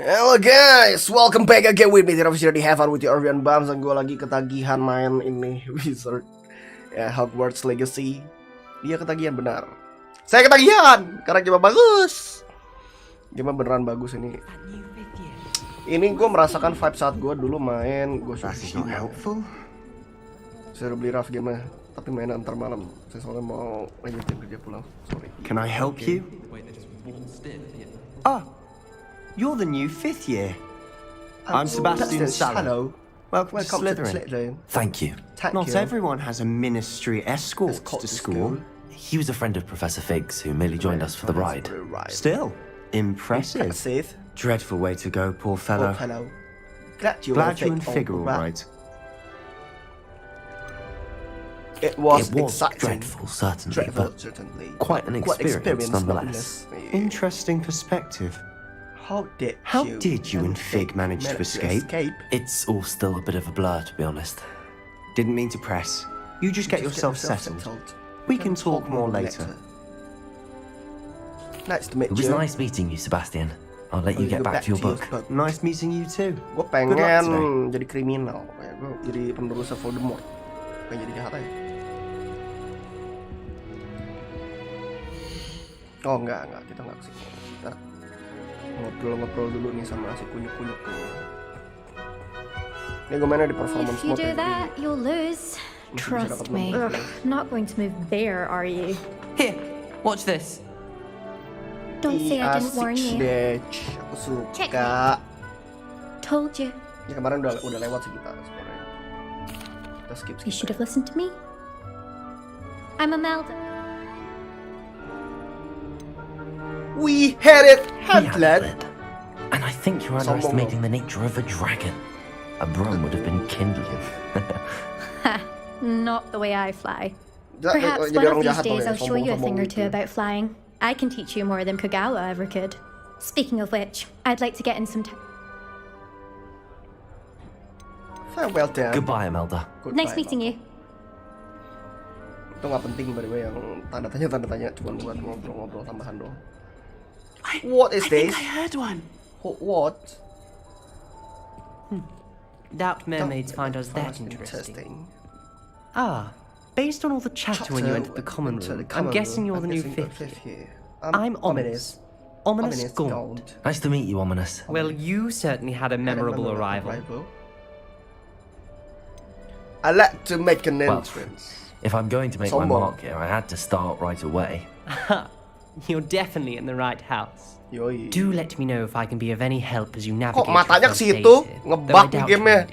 Hello guys, welcome back again with me. Di have fun with your BAMZ. Gue lagi ketagihan main ini Wizard ya, Hogwarts Legacy. Dia ketagihan benar. Saya ketagihan karena game bagus. Game beneran bagus ini. Ini gue merasakan vibe saat gue dulu main Ghost of Tsushima. Saya udah beli rough game-nya, tapi mainnya antar malam. Saya soalnya mau lanjutin kerja pulang. Sorry. Can I help you? Ah, you're the new 5th year. I'm Sebastian Sallow. Hello. Welcome to Slytherin. Thank you. Not everyone has a ministry escort to school. He was a friend of Professor Fig's who merely joined us for the ride. Still, impressive. Dreadful way to go, poor fellow. Glad you and Fig are all right. It was dreadful, certainly, but quite an experience nonetheless. Interesting perspective. How did you and Fig manage to escape? It's all still a bit of a blur, to be honest. Didn't mean to press. You just get yourself settled. We can talk more later. Nice to meet you. It was nice meeting you, Sebastian. I'll let you get back to your book. Nice meeting you too. Gue pengen jadi kriminal, gue jadi penerus Voldemort. Pengen jadi jahat aja. Oh enggak, kita nggak kesini. Kita ngobrol dulu nih sama si kunyuk-kunyuk tuh. Ini gue mainnya di performance mode. If you do that, you'll lose. Trust me. Ugh, not going to move there, are you? Here, watch this. Don't say I didn't warn you. Aku suka. Told you. Ya kemarin udah lewat sih kita sebenarnya. Kita skip. You should have listened to me. I'm Imelda. We had it, Handled. And I think you're underestimating the nature of a dragon. A broom would have been kindled. Not the way I fly. Perhaps one of these days I'll show you a thing or two about flying. I can teach you more than Kagawa ever could. Speaking of which, I'd like to get in some time. Farewell then. Goodbye, Imelda. Nice meeting you. Itu nggak penting by the way, yang tanda tanya cuma buat ngobrol-ngobrol tambahan doang. What is this? I heard one. What? Doubt mermaids find us that interesting. Ah, based on all the chatter when you entered the common room, I'm guessing you're the new 5th year. I'm Ominous. Ominous Gaunt. Nice to meet you, Ominous. Well, you certainly had a memorable arrival. I like to make an entrance. If I'm going to make my mark here, I had to start right away. You're definitely in the right house. Yoi. Do let me know if I can be of any help as you navigate. Kok matanya ke situ? Ngebug gamenya.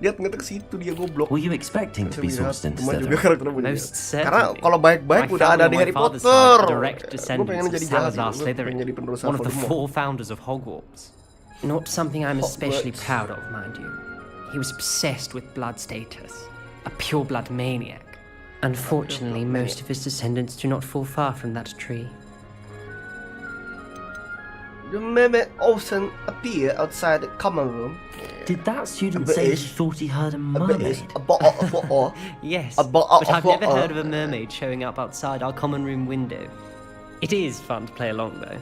Dia ternyata ke situ, dia goblok. Were you expecting to be sourced into Slytherin? Most certainly. Karena kalau baik-baik udah ada di Harry Potter. Gue pengen jadi jahat, gue pengen jadi penerus one of the Voldemort. 4 founders of Hogwarts. Not something I'm especially proud of, mind you. He was obsessed with blood status, a pure-blood maniac. Unfortunately, most of his descendants do not fall far from that tree. The mermaid often appear outside the common room. Did that student say he thought he heard a mermaid? Yes, but I've never heard of a mermaid showing up outside our common room window. It is fun to play along, though.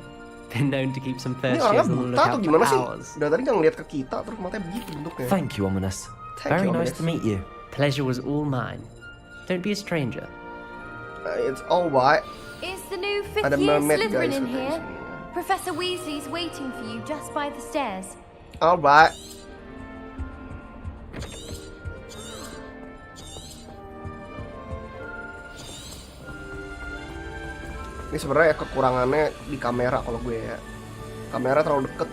Been known to keep some first years on the lookout for hours. Udah tadi nggak ngeliat ke kita, terus matanya begitu bentuknya. Thank you, Ominous. Very nice to meet you. Pleasure was all mine. Don't be a stranger. It's all right. Is the new 5th year Slytherin in here? Professor Weasley's waiting for you just by the stairs. All right. Ini sebenarnya kekurangannya di kamera kalau gue ya. Kamera terlalu deket.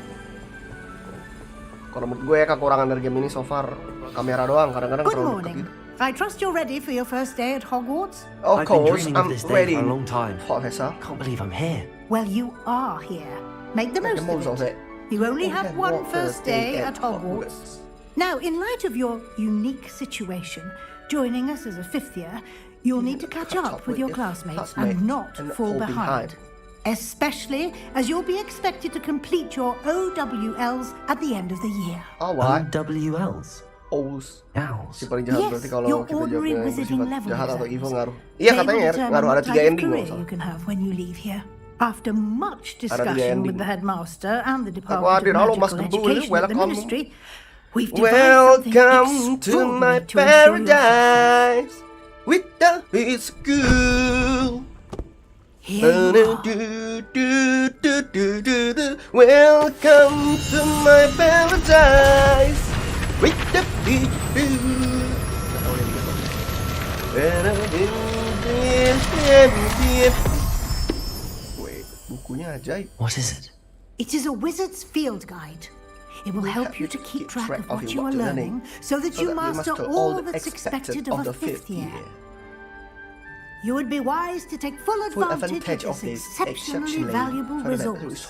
Kalau menurut gue ya kekurangan dari game ini so far kamera doang, kadang-kadang terlalu deket gitu. I trust you're ready for your first day at Hogwarts? Of course, I'm ready. For a long time. Professor. Can't believe I'm here. Well, you are here. Make the most of it. You only have one first day at Hogwarts. Now, in light of your unique situation, joining us as a 5th year, you'll need to catch up with your classmates and not fall behind. Especially as you'll be expected to complete your OWLs at the end of the year. OWLs? Si paling jahat berarti kalau kita jawabnya sifat jahat atau evil ngaruh. Iya They katanya will ya, determine ngaruh ada what 3 type of ending career loh. you can have when you leave here. After much discussion with the headmaster and the Department of Halo, Mas Magical Kebul, Education at the welcome. Ministry, we've devised Welcome to my something extraordinary to ensure your success. paradise with the school. Here you are. Welcome to my paradise with the Wait, bukunya ajaib. What is it? It is a wizard's field guide. It will help you to keep track of what you are learning so that you master all that's expected of a fifth year. You would be wise to take full advantage of this exceptionally valuable resource.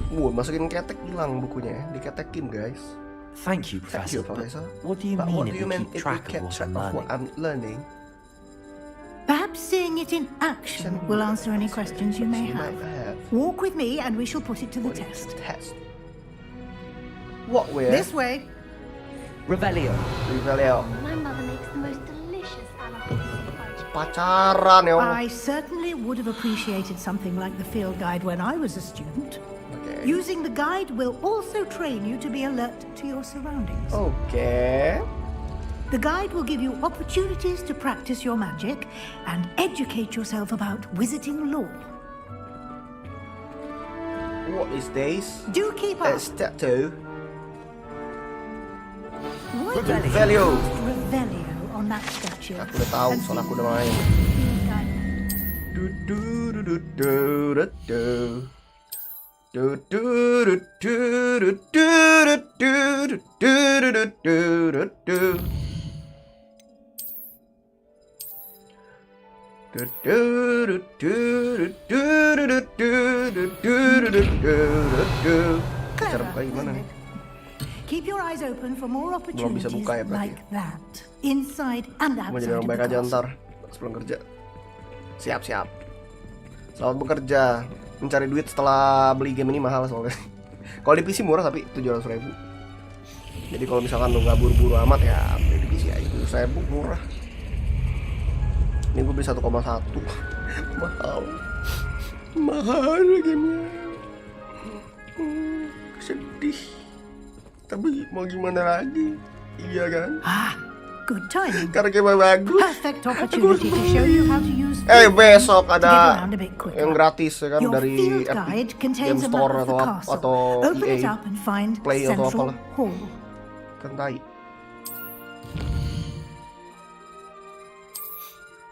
Masukin ketek hilang bukunya ya. Diketekin, guys. Thank you, Professor. What do you mean if you keep track of what I'm learning? Perhaps seeing it in action will answer any questions you may have. Walk with me and we shall put it to the test. What way? This way. Revelio. My mother makes the most delicious Pacaran ya Allah. I certainly would have appreciated something like the field guide when I was a student. Okay. Using the guide will also train you to be alert to your surroundings. Okay. The guide will give you opportunities to practice your magic and educate yourself about wizarding lore. What is this? Do keep up. Step 2. Why Revelio. Revelio on that statue? Aku udah tahu, soalnya aku udah main. Cara buka gimana nih? Keep your eyes open for more Belum bisa opportunities buka ya berarti. like that, inside and Mau outside jadi orang of baik the aja castle. ntar sebelum kerja. Siap. Selamat bekerja. Mencari duit setelah beli game ini mahal soalnya. Kalau di PC murah tapi 700.000. Jadi kalau misalkan lu nggak buru-buru amat ya beli di PC aja 700.000 murah. Ini gue beli 1,1. Mahal gamenya. Sedih. Tapi mau gimana lagi? Iya kan? Good timing. Karena game bagus. Perfect opportunity to show you how to use Besok to get ada around a bit quicker. yang gratis ya kan Your dari field Epic guide Game contains a Store map of the castle. atau Open it EA up and find Play atau Central apalah. Hall. Kan tai.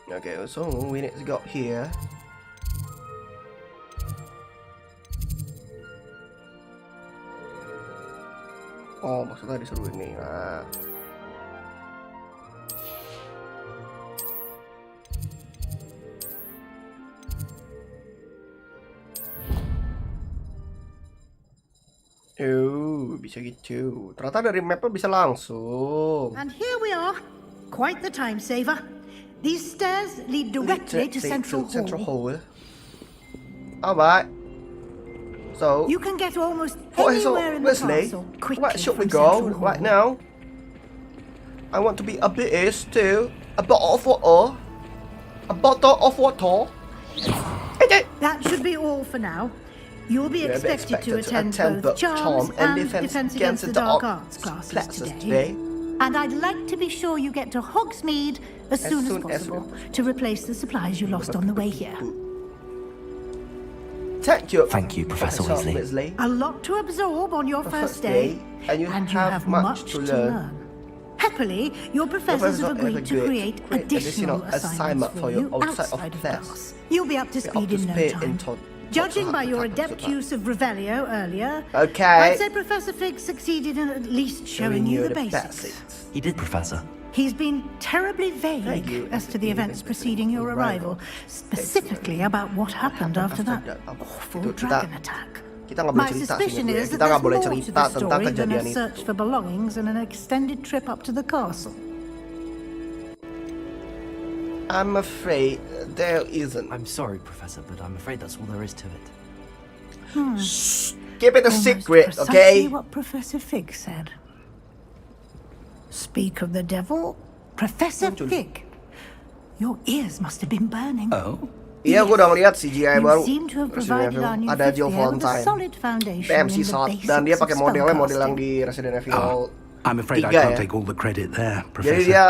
Okay, so we need to go here. Oh, maksudnya disuruh ini. Nah. Bisa gitu. Ternyata dari mapnya bisa langsung. And here we are. Quite the time saver. These stairs lead directly to Central Hall. Alright. So, You can get almost so anywhere in the Wesley, castle quickly where should we from go Central Hall. right now? I want to be a bit too. A bottle of water. A bottle of water. That should be all for now. You'll be You'll be expected to attend attend both the Charms and Defense Defense Against the Dark Arts classes classes today. today. And I'd like to be sure you get to Hogsmeade as soon as possible to replace the supplies you lost on the way here. Thank you, Professor Weasley. A lot to absorb on your first day, and you have much to learn. Happily, your professors have agreed to create additional assignment assignments for you outside of class. You'll be up to speed in no time. Judging by your adept use of Revelio earlier, I'd say Professor Fig succeeded in at least showing you the basics. He did, Professor. He's been terribly vague as to the events preceding your arrival, specifically about what happened after that awful dragon attack. My suspicion is that there's more to the story than a search for belongings and an extended trip up to the castle. I'm afraid there isn't. I'm sorry, Professor, but I'm afraid that's all there is to it. Keep it a secret, Precisely okay? what Professor Fig said. Speak of the devil, Professor Fig. Your ears must have been burning. Oh? Iya, gue udah ngeliat CGI baru. seem to have Resident provided our Evil. new Ada Jill 50th with a Valentine, solid foundation BAMZ in the Salt, basics dan dia of pakai modelnya model yang spellcasting. di Resident Evil I'm afraid I 3 can't ya. take all the credit there, Jadi Professor. dia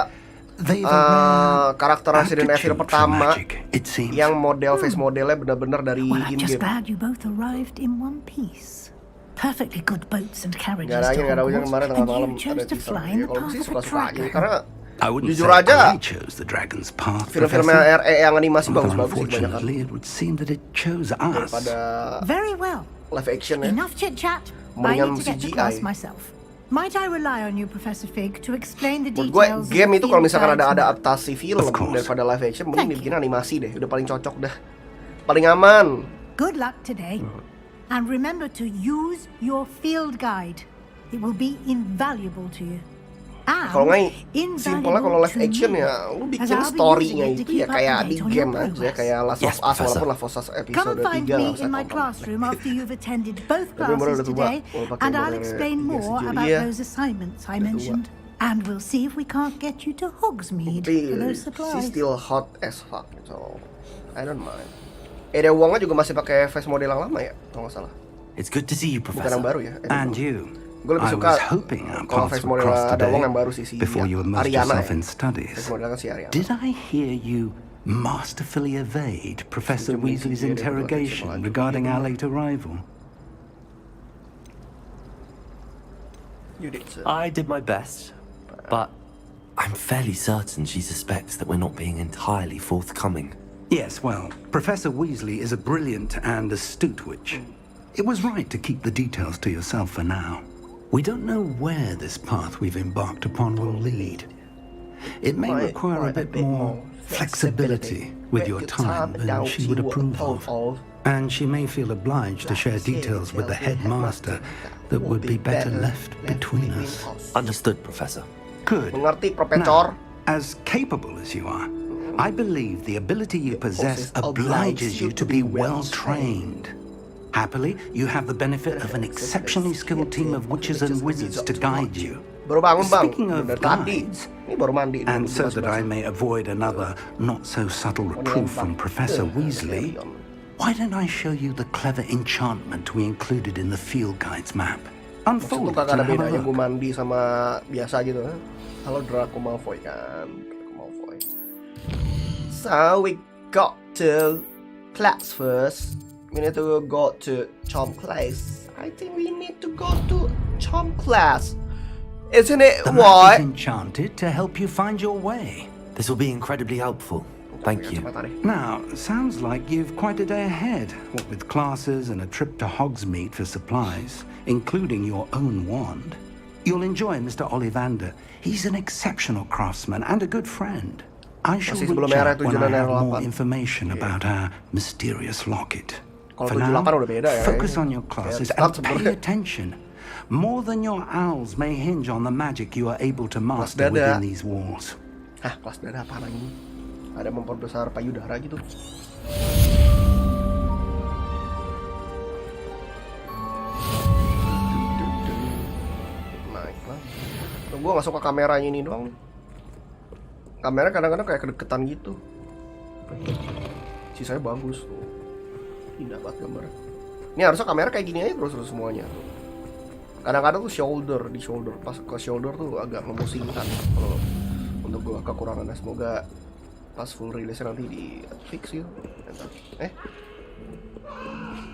They've a rare karakter Resident Evil aptitude for pertama magic, it seems. yang model face modelnya benar-benar dari Well, I'm just in-game. glad you both arrived in one piece. Perfectly good boats and carriages Gak ada to angin, gak ada hujan Hogwarts, kemarin tengah and malam you chose ada to teaser. fly in Ya, the kalau gue path sih of a suka-suka aja dragon. karena I wouldn't jujur say aja I chose the dragon's path, film-filmnya Professor. RE yang animasi Although bagus-bagus sih kebanyakan unfortunately, it would seem that it chose us. daripada Very well. live action ya. Enough chit-chat. I Mendingan need to get to CGI. class myself. Might I rely on you, Professor Fig, to explain the Menurut gue details game of itu the kalau misalkan field ada guides? adaptasi film Of course. daripada live action, mending Thank dibikin animasi deh. Udah paling cocok dah, paling aman. Good luck today. And remember to use your field guide. It will be invaluable to you. And Kalau nggak simpelnya kalau live invaluable action to me, ya lu as bikin I'll be story-nya using it to itu ya keep up kayak to di date on your game aja, progress. kayak Last Yes, of Us Professor. walaupun Last of Us Come episode and find 3 me nggak usah in my tonton. classroom after you've attended both Tapi umurnya classes udah tua, today, kalau pakai and I'll model explain tiga more sejauh about iya. those assignments I Udah tua. mentioned. And we'll see if we can't get you to Hogsmeade Tapi for those she's supplies. still hot as fuck, so I don't mind. Ada Wongnya juga masih pakai face model yang lama ya, kalau nggak salah. It's good to see you, Bukan Professor. yang baru ya. And you. Gue lebih I suka was hoping our kalau paths face would model cross ada Wong today yang baru sih si before you immersed Ariana yourself ya. in Face studies. model kan si Ariana. Did I hear you masterfully evade Professor Weasley's interrogation regarding our late arrival? You did, sir. I did my best, but I'm fairly certain she suspects that we're not being entirely forthcoming. Yes, well, Professor Weasley is a brilliant and astute witch. It was right to keep the details to yourself for now. We don't know where this path we've embarked upon will lead. It may require a bit more flexibility with your time than she would approve of. And she may feel obliged to share details with the headmaster that would be better left between us. Understood, Professor. Good. Mengerti, Profesor? Now, as capable as you are, I believe the ability you possess obliges you to be well trained. Happily, you have the benefit of an exceptionally skilled team of witches and wizards to guide you. Baru bangun bang. Speaking of Dari tadi. guides, Ini baru mandi. and so that I may avoid another not-so-subtle reproof from Professor Weasley, why don't I show you the clever enchantment we included in the field guide's map? Maksud tuh Unfold it kagak and ada have bedanya a gue look. mandi sama biasa gitu. Halo Draco Malfoy kan. Draco Malfoy. So we got to class first. We need to go to charm class. I think we need to go to charm class. Isn't it The map what? is enchanted to help you find your way. This will be incredibly helpful. Thank you. Now, sounds like you've quite a day ahead, what with classes and a trip to Hogsmeade for supplies, including your own wand. You'll enjoy Mr. Ollivander. He's an exceptional craftsman and a good friend. I shall Masih reach sebelum era out when I 78 have era more 8. information about our mysterious locket. Kalau For 78 now, udah beda ya. focus on your classes Kayak and stats pay sebenarnya. attention. More than your owls may hinge on the magic you are able to master dada. within these walls. Hah, kelas dada apa lagi? Ada memperbesar payudara gitu. Naik lah. Gue gak suka kameranya ini doang. Kamera kadang-kadang kayak kedeketan gitu. Sisanya bagus tuh. Indah banget gambarnya. Ini harusnya kamera kayak gini aja terus semuanya. Kadang-kadang tuh di shoulder pas ke shoulder tuh agak memusingkan kalau untuk gua kekurangannya. Semoga pas full release nanti di fix gitu.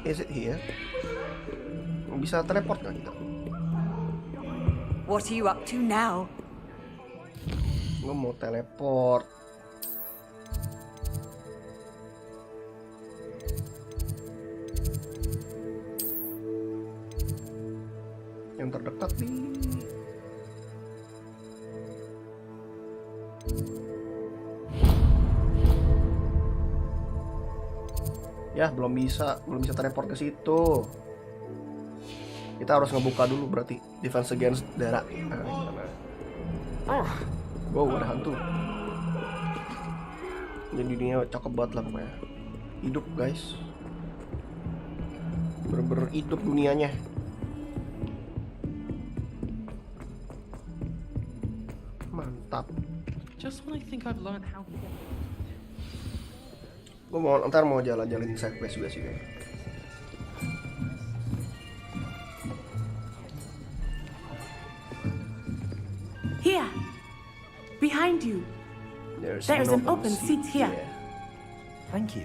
Is it here? Bisa teleport nggak kita? What are you up to now? Gua mau teleport. Yang terdekat nih. Ya, belum bisa teleport ke situ. Kita harus ngebuka dulu berarti defense against daerah. Wow, ada hantu. Jadi dunia cakep banget lah pokoknya. Hidup guys. Bener-bener hidup dunianya. Mantap. Just when I think I've learned how to get Gue ntar mau jalan-jalan side quest juga sih. Here, behind you. There's an open seat here. Thank you.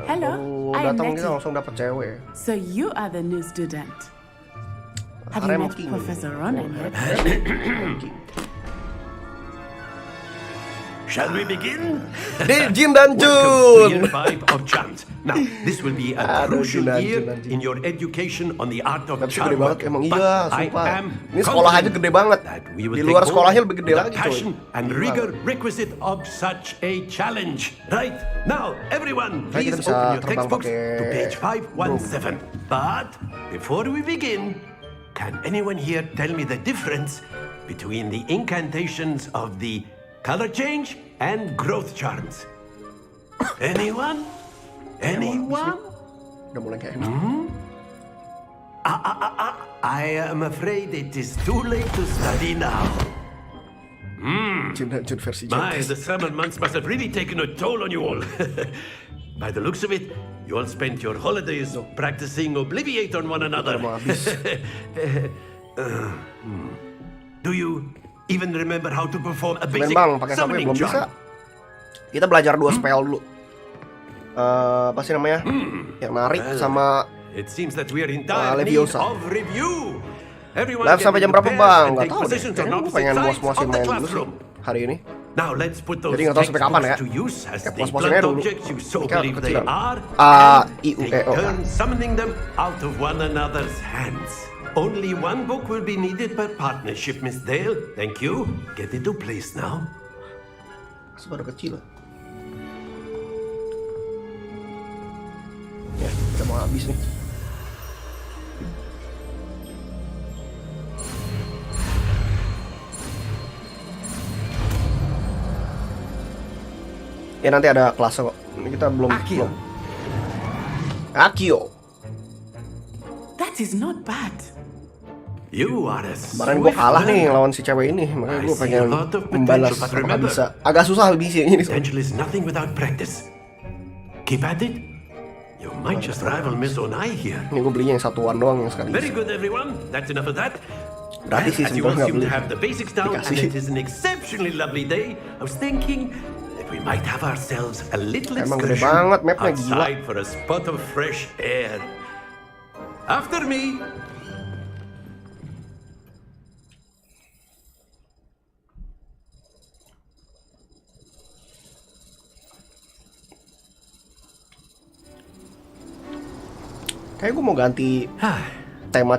Hello, I'm datang kita Nettie. langsung dapat cewek. So you are the new student. Have you met Professor Ronan yet? Shall we begin? Jin dan Jun. Year 5 of charms. Now, this will be a crucial year in your education on the art of charm. Gede banget emang But iya, I sumpah. am Ini sekolah aja gede banget. we will Di luar take sekolahnya hold lebih gede with lagi, the coy. passion and Gila. rigor requisite of such a challenge. Right now, everyone, Kayak kita please bisa open your terbang textbooks pakai to page 517. But before we begin, can anyone here tell me the difference between the incantations of the color change and growth charms? Anyone? Anyone? Udah mulai kayak I am afraid it is too late to study now. Jin dan Jun versi My, Jin. the summer months must have really taken a toll on you all. By the looks of it, you all spent your holidays practicing Obliviate on one another. Do you even remember how to perform a Men basic bang, pakai sampai summoning belum bisa. charm? Kita belajar 2 spell dulu. Apa sih namanya? Yang narik sama It seems that we are in dire need Leviosa. of review. Everyone live get sampai jam into berapa pairs bang? and Gak take tahu deh. positions on Kayaknya gue opposite pengen sides muas-muasin of the main dulu sih classroom. hari ini. Now let's put those Jadi nggak tahu sampai kapan ya. textbooks to use as Ya, the puas-puasinnya blunt dulu. objects you so Ini kan believe they kecilan. are. A, and I, U, take E, O, turns summoning them out of one another's hands. Only one book will be needed per partnership, Miss Dale. Thank you. Get into place now. Sebaru kecil. Ya, udah mau habis nih. Ya nanti ada kelas kok. Ini kita belum. Akio. That is not bad. You are a Kemarin gue kalah nih lawan si cewek ini, makanya gue pengen membalas apakah bisa. Agak susah habisnya ini. Potential is nothing without practice. Keep at it. You might just rival Miss Onai here. Ini gue belinya yang satuan doang yang sekali. Very good, everyone. That's enough of that. Gratis sih As you sebenarnya all nggak seem beli. to have the basics down, and Dikasih. it is an exceptionally lovely day, I was thinking that we might have ourselves a little Emang gede excursion banget mapnya, gila. outside for a spot of fresh air. After me. Kayak gue mau ganti tema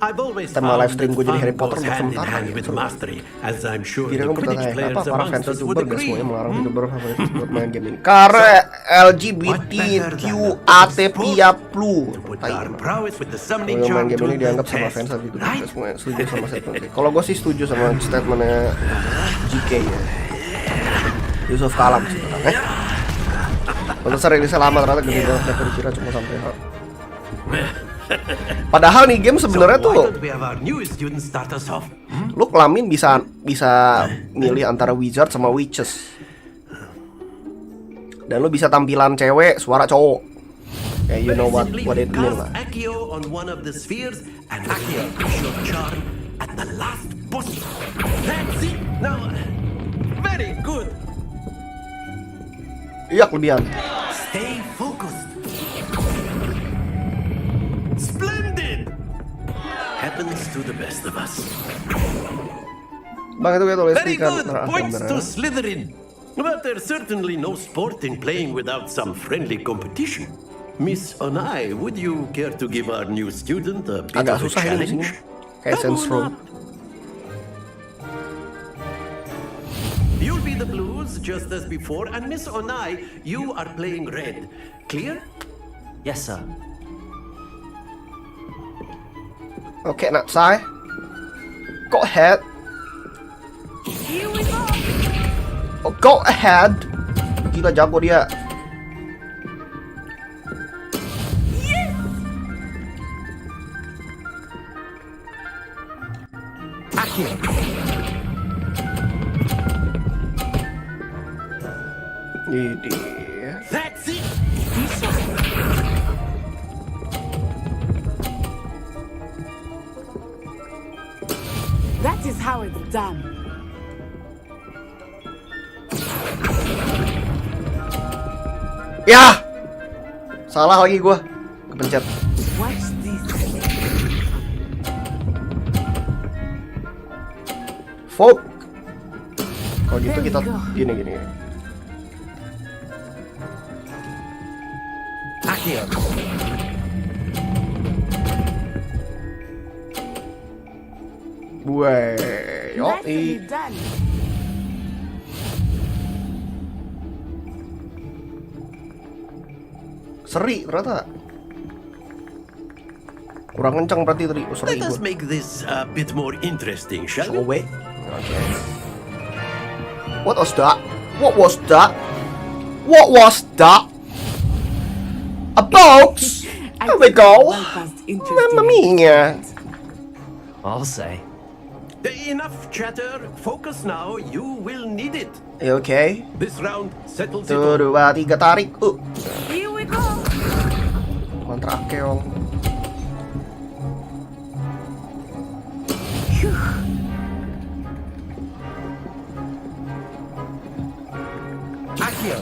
I've always tema found live stream that gue jadi fun Harry Potter goes untuk hand in sementara hand ya. with Seru. mastery, as I'm sure Kira the kamu Quidditch bertanya, players kenapa para amongst fans us would YouTuber gak agree? semuanya melarang YouTuber favorit buat main game ini? Karena LGBTQATPIA+. Put our prowess with the summoning Kalau main charm game to ini the dianggap sama test. fans YouTuber Right? gak semuanya setuju sama statementnya. Kalau gue sih setuju sama statementnya GK ya. Yusuf Kalam sih. Pantesan rilisnya lama, ternyata gede banget. Dapat dikira cuma sampai padahal nih game sebenarnya So why tuh don't we have our newest student start us off? lu kelamin bisa milih antara wizard sama witches. Dan lu bisa tampilan cewek, suara cowok. Ya you know what it mean lah. Cast Accio on one of the spheres and Accio your charm at the last boss. That's it. Now, very good. Iya kelebihan. Stay focused. Splendid. Happens to the best of us. Bang itu gue tulis Very di kan good. Points to Slytherin. But there's certainly no sport in playing without some friendly competition. Miss Onai, would you care to give our new student a bit Agak of a susah ini di sini. challenge? Kayak Come Sense on Row. up. You'll be the blues just as before, and Miss Onai, you are playing red. Clear? Yes, sir. Oke, Natsai. Go ahead. Here we go. Oh, go ahead. Gila jago dia. Ini. That's it. That is how it's done. Ya, salah lagi gua, kepencet. Watch this. Folk. Kalau gitu kita gini. Akhir. Nicely done. Seri ternyata. Kurang kencang berarti tadi. Oh, seri Let us gua. make this a bit more interesting, shall Shall we? we? Okay. What was that? What was that? What was that? A box? There we go. Mamma mia. I'll say. Enough chatter. Focus now. You will need it. Okay. This round settles it 1, all. 2, 3 tarik. Here we go. Mantra keong. Akhir.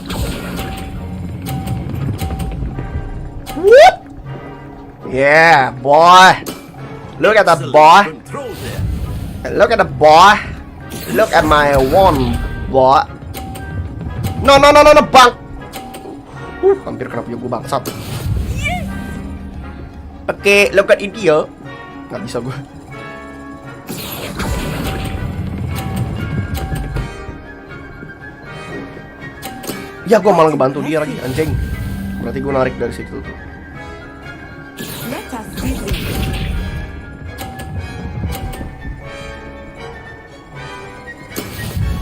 Whoop! Yeah, boy. Look at the boy. Control there. Look at the boy. Look at my one boy. No, bang. Hampir kena punya gue bangsat. Oke, look at India. Nggak bisa gue. Ya, gue malah ngebantu dia lagi, anjing. Berarti gue narik dari situ tuh. Let us see this.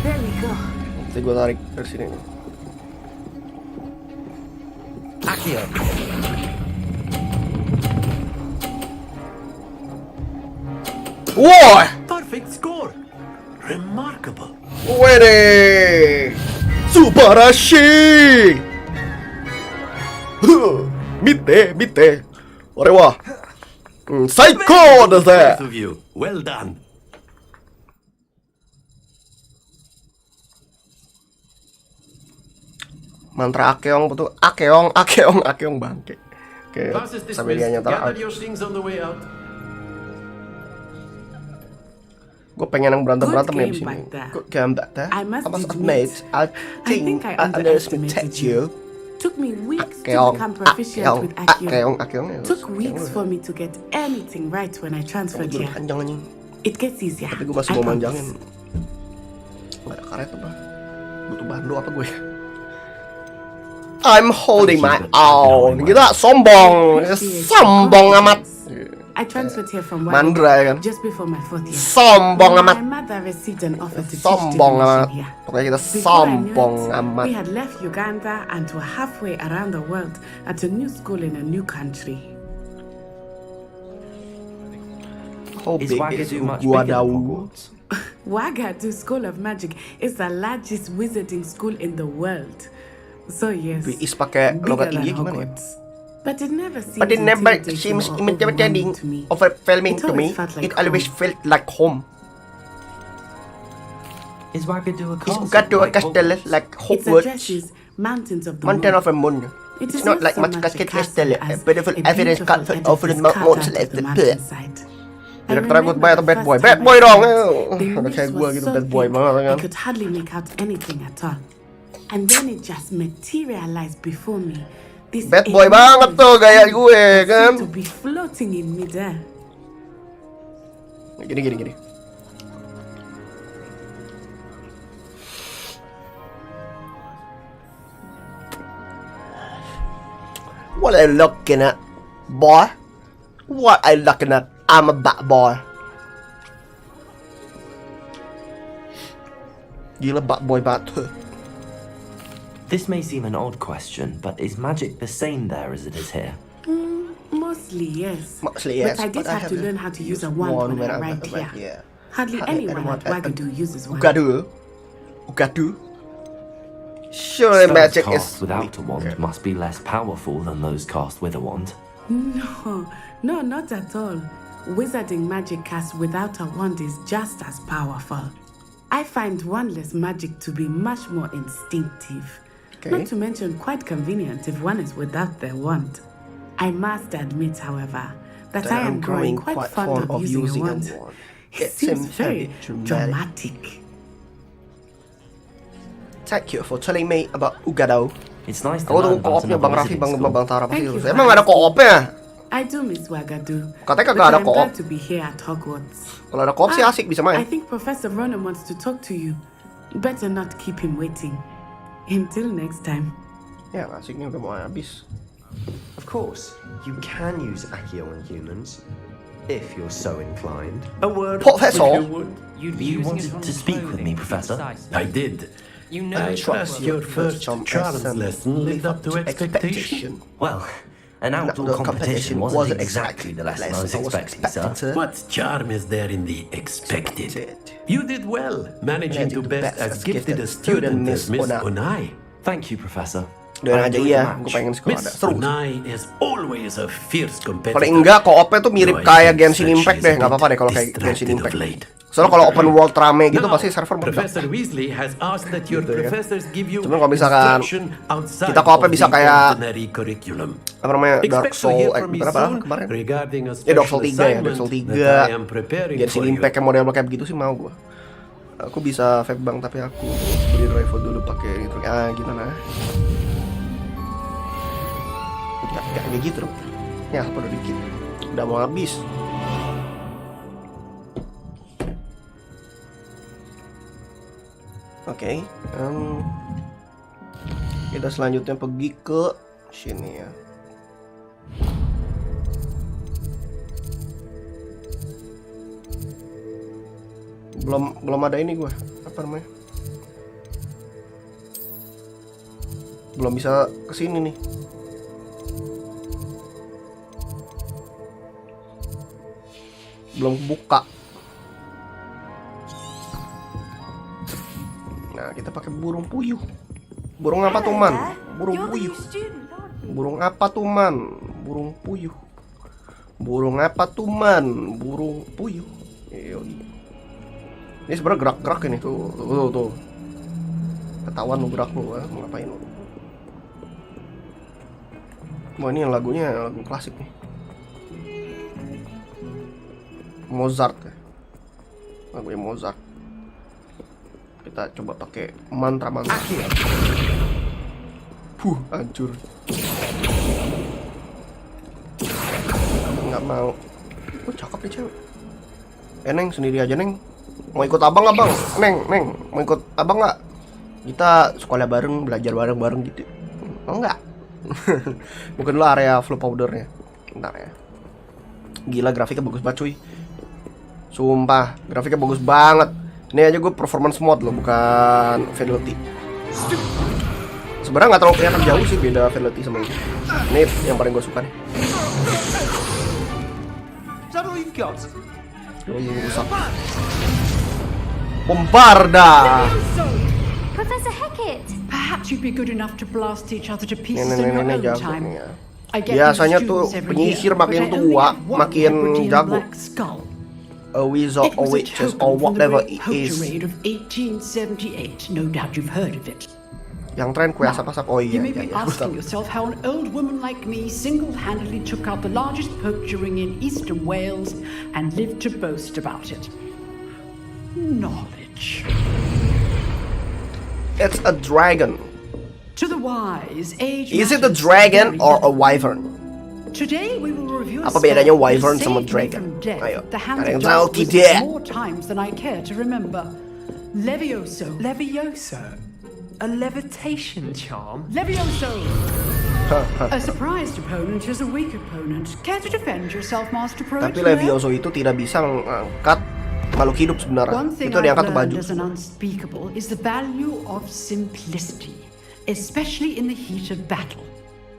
There we go. Nanti gue tarik dari sini. Akhir. Wah! Perfect score. Remarkable. Wede! Subarashi! Mite. Orewa. Psycho Both desu. of you. Well done. Mantra akeong betul. Akeong bangke. Oke, Class is sampai dia dismissed. nyata. Gather your things on the way out. Gue pengen yang berantem nih game di sini. back there. Good game back there. I must admit, I think I underestimated you. Took me weeks to Akeong, become proficient with Akio. akeong. Took weeks for me to get anything right when I transferred here. Panjang anjing. It gets easier. Tapi gue masih I mau promise. manjangin. Gak ada karet apa? Butuh bando apa gue? I'm holding my own. Kita sombong amat. I transferred here from Mandra ya kan? just before my 4th year. Sombong My amat. mother received an offer to teach Sombong amat. divination here. Pokoknya kita Before I knew sombong it, amat. we had left Uganda and were halfway around the world at a new school in a new country. How Is big Wagadu is much bigger than Guadau? Hogwarts? Wagadu School of Magic is the largest wizarding school in the world. So yes, Is pakai bigger logat than India gimana ya? Hogwarts. But it never seemed But it never intimidating seems or intimidating, overwhelming to me. overwhelming It to me. always felt like It always home. felt like home. Is Wagadu a Is castle? Ugatu a like castle Hogwarts? like It Hogwarts? addresses mountains of the Mountain moon. of a moon. It It's is not like so much much a castle, castle a as beautiful a evidence beautiful castle of the edifice mountains carved out left of the the mountainside. I Direktur aku remember bayar the atau bad first boy? time Bad I boy saw dong. it. The Ada mist kayak gue was gitu, so bad boy thick, banget I kan. could hardly make out anything at all. And then it just materialized before me. This Bad boy banget tuh gaya gue kan. to be floating in midair. Gini. What are you looking at, boy? What are you looking at? I'm a bad boy. Gila bad boy banget. This may seem an odd question, but is magic the same there as it is here? Mostly yes. Mostly yes, But I did but I have to haven't learn how to use a used wand one when when I I arrived arrived here. here. Hardly anyone at Wagadu uses one. Ugadu. Surely Spells magic cast is without a wand must be less powerful than those cast with a wand. No, not at all. Wizarding magic cast without a wand is just as powerful. I find wandless magic to be much more instinctive. Not to mention quite convenient if one is without their wand. I must admit, however, that I am growing quite fond of using a wand. It seems very dramatic. Thank you for telling me about Ugado. It's nice to Aku tunggu learn about koopnya Bang another Raffi, wizarding Bang school. Tara pasti. Thank you, Emang ada koopnya? I do miss Wagadu. Katanya But kagak ada I'm koop. glad to be here at Hogwarts. Kalau ada koop sih asik bisa I main. think Professor Ronan wants to talk to you. Better not keep him waiting. Until next time. Ya, asiknya udah mau habis. Of course, you can use Accio on humans, if you're so inclined. A word, Professor. if you would. You wanted to speak with me, Professor? I did. You know I trust your first charms lesson lived up to expectation. Well, an outdoor competition wasn't exactly the lesson I was expecting, sir. What charm is there in the expected? You did well, managing to best as gifted a student as Miss Unai. Thank you, Professor. Doain aja iya, gue pengen sekolah ada. Miss Seru. Unai is always a fierce competitor. Paling enggak koopnya tuh mirip kayak Genshin Impact deh, nggak apa-apa deh kalau kayak Genshin Impact. Soalnya kalau open world rame gitu pasti server meledak. Professor Weasley has asked that your professors give you Cuman kalau misalkan instruction outside kita koopnya bisa of the kayak ordinary curriculum. apa namanya Dark Expect to Soul hear from me berapa soon kemarin? regarding a Ya Dark Soul 3 special ya, Dark assignment Soul that I am 3 preparing Genshin for you. Impact yang model kayak begitu sih mau gue. Aku bisa vape bang tapi aku beli rival dulu pakai itu. Gimana? Gak kayak gitu dong. Ya apa udah dikit. Udah mau habis. Oke, kita selanjutnya pergi ke sini ya. Belum ada ini gua, apa namanya? Belum bisa kesini nih. Belum buka. Nah, kita pakai burung puyuh. Burung apa tuh, Man? Burung puyuh. Burung apa tuh, Man? Burung puyuh. Burung apa tuh, Man? Burung puyuh. Ini sebenarnya gerak-gerak ini tuh. Ketahuan lu gerak lu, mau ngapain lu? Wah, ini lagunya lagu klasik nih. Mozart ya. Lagunya Mozart. Kita coba pakai mantra. Hancur. Nggak mau. Cakep nih cewek. Neng sendiri aja Neng. Mau ikut abang nggak bang? Neng, mau ikut abang nggak? Kita sekolah bareng, belajar bareng gitu. Oh nggak? Mungkin lo area flow powdernya. Bentar ya. Gila grafiknya bagus banget cuy. Sumpah, grafiknya bagus banget. Ini aja gue performance mode loh, bukan fidelity. Sebenarnya nggak terlalu kelihatan jauh sih beda fidelity sama ini. Ini yang paling gue suka nih. Rusak. Bombarda. Professor Hecat. Perhaps you'd be good enough to blast each other to pieces in your own time. Biasanya tuh penyisir makin tua makin jago. A wizard or witches or whatever it is. Of 1878. No doubt you've heard of it. Yang tren kue asap-asap. Oh iya. You may be asking yourself how an old woman like me single-handedly took out the largest poacher ring in eastern Wales and lived to boast about it. Knowledge. It's a dragon. To the wise, age. Is it a dragon or a wyvern? Today we will review Apa bedanya wyvern sama dragon? Ayo, ada yang tahu tidak? More times than I care to remember. Levioso. Levioso? A levitation charm? Levioso! A surprised opponent is a weak opponent. Care to defend yourself, Master Pro? Tapi Levioso itu tidak bisa mengangkat makhluk hidup sebenarnya. One thing Itu diangkat ke I've baju. learned as an unspeakable is the value of simplicity, especially in the heat of battle.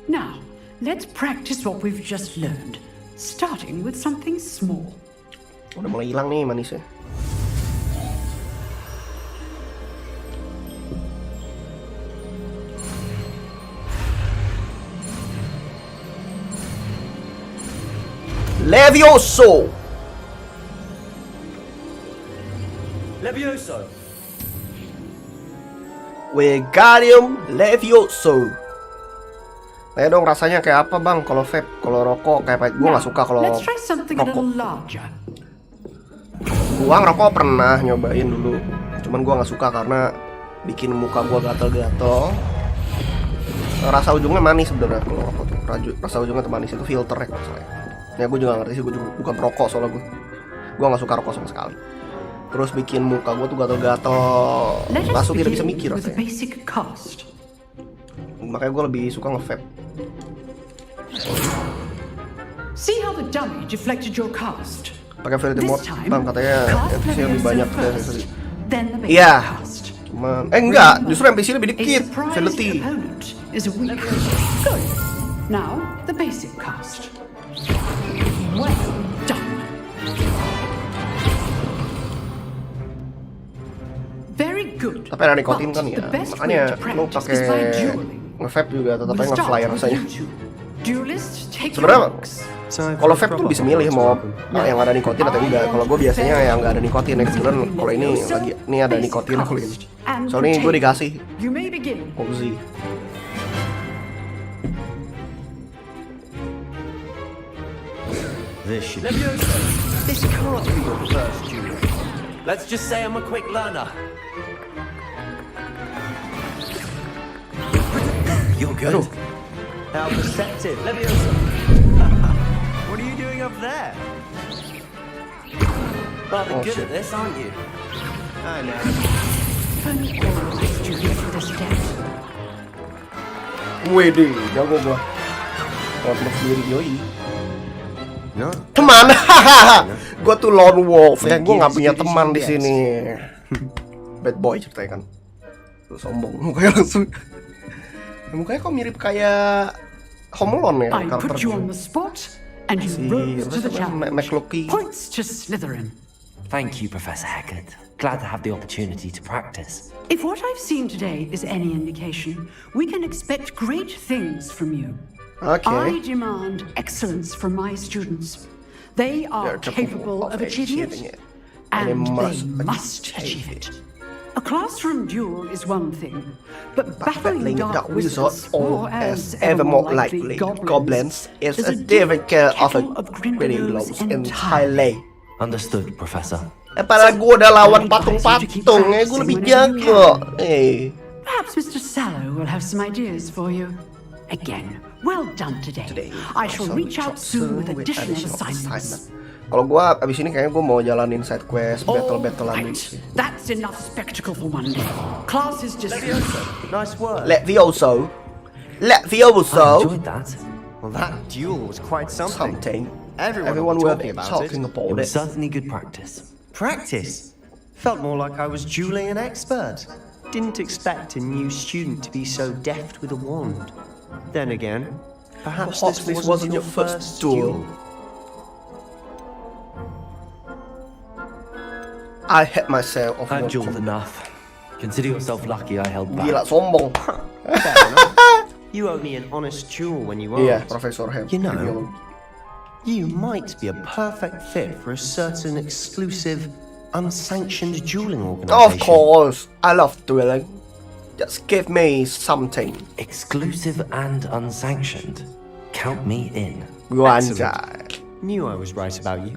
Now, let's practice what we've just learned, starting with something small. Udah mulai hilang nih manisnya. Levioso. Levioso. Wingardium Levioso. Nah dong rasanya kayak apa bang kalau vape, kalau rokok kayak gue nggak suka kalau Let's try something a rokok. little larger. Gua ngerokok pernah nyobain dulu, cuman gua nggak suka karena bikin muka gua gatel-gatel. Rasa ujungnya manis sebenarnya kalau rokok tuh. Rasa ujungnya tuh manis, itu filter ya masalahnya. Ya gue juga ngerti sih, gue juga bukan perokok soalnya gue nggak suka rokok sama sekali. Terus bikin muka gue tuh gatel-gatel, langsung tidak bisa mikir rasanya. Makanya gue lebih suka nge-vape. See how the dummy deflected your cast. Pakai Velity Mode, bang katanya NPC lebih banyak. Iya. Cuman, enggak, justru NPC lebih dikit. Velity. Now the basic cast. Well done. Very good. Tapi ada nikotin kan ya, makanya lo pakai nge-vape juga tetap aja nge-fly rasanya. Sebenarnya kalau vape tuh bisa milih mau yang ada nikotin atau enggak. Kalau gue biasanya yang nggak ada nikotin ya. Kebetulan kalau ini ada nikotin kalau ini. Soalnya gue dikasih Oxy. This can't be your first duel. Let's just say I'm a quick learner. You're good. How perceptive. Leviosa. What are you doing up there? Rather good at this, aren't you? I know. Wede, jago gua. Kalau sendiri yoi. Teman, gua tuh lone wolf ya, gua nggak punya teman di sini. Bad boy ceritanya kan. Tuh sombong, mukanya langsung. Mukanya kok mirip kayak Home Alone ya karakternya. Points to Slytherin. Thank you, Professor Hackett. Glad to have the opportunity to practice. If what I've seen today is any indication, we can expect great things from you. I demand excellence from my students. They are capable of achieving it, and they must achieve it. A classroom duel is one thing, but battling dark wizards or as ever more likely goblins is a difficult of a pretty lows entirely. Understood, Professor. Padahal gue udah lawan patung-patung, gue lebih jago. Perhaps Mr. Sallow will have some ideas for you. Again, well done today. I shall reach out soon with additional assignments. Kalau gue abis ini kayaknya gue mau jalanin side quest, battle-battlean gitu. That's enough spectacle for one day. Class is just nice work. Levioso. I enjoyed that. Well, that duel was quite something. Everyone will be talking about it. It was certainly good practice. Practice? Felt more like I was dueling an expert. Didn't expect a new student to be so deft with a wand. Then again, perhaps this wasn't your first duel. I hit myself. I've dueled enough. Consider yourself lucky I held back. Gila, sombong. You owe me an honest duel when you asked. Yeah, Professor Ham. You know, you might be a perfect fit for a certain exclusive, unsanctioned dueling organization. Of course, I love dueling. Just give me something. Exclusive and unsanctioned. Count me in. Knew I was right about you.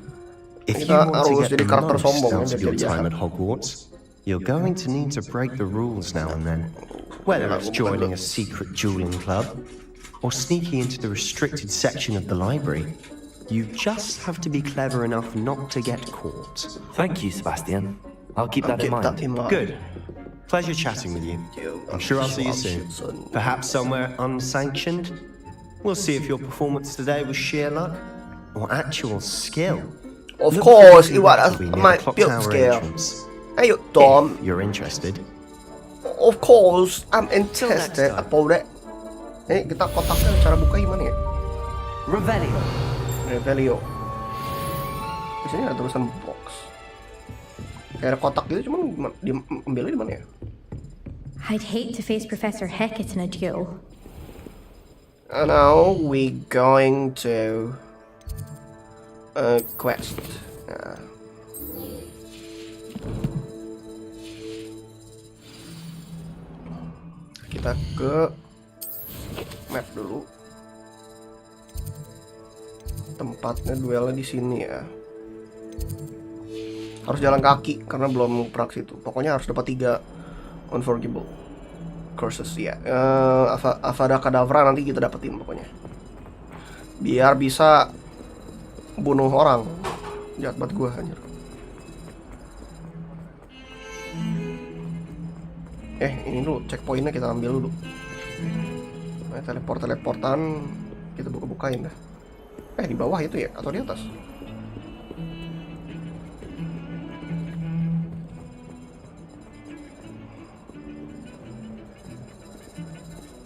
If you want to get the most out of your time at Hogwarts, you're going to need to break the rules now and then. Whether it's joining a secret dueling club, or sneaking into the restricted section of the library, you just have to be clever enough not to get caught. Thank you, Sebastian. I'll keep that in mind. Good. Pleasure chatting with you. I'm sure I'll see you soon. Perhaps somewhere unsanctioned. We'll see if your performance today was sheer luck or actual skill. Of course, it was my build skill. Hey, Tom. If you're interested. Of course, I'm interested about that. Kita kotaknya cara buka gimana ya? Revelio. Di sini ada tulisan box. Kayak ada kotak gitu, cuman diambilnya di mana ya? I'd hate to face Professor Hackett in a duel. No, we going to. quest. Nah. Kita ke map dulu. Tempatnya duelnya di sini ya. Harus jalan kaki karena belum praksi itu. Pokoknya harus dapat 3 unforgivable curses ya. Avada Kedavra nanti kita dapetin pokoknya. Biar bisa bunuh orang. Jahat banget gua anjir. Ini dulu checkpointnya kita ambil dulu. Nah, teleportan kita buka-bukain dah. Di bawah itu ya atau di atas?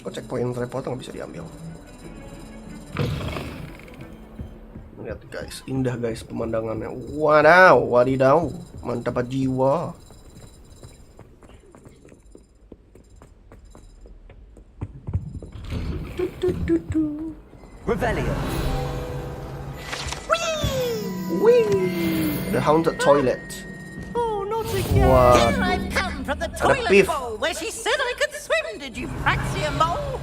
Kok checkpoint teleportan nggak bisa diambil? Lihat guys, indah guys pemandangannya. Wadaw, wadidaw, mantap jiwa. Revelio. The haunted toilet. Oh, not again. What? Here I've come from the Ada toilet beef. bowl where she said I could swim. Did you fancy a mole?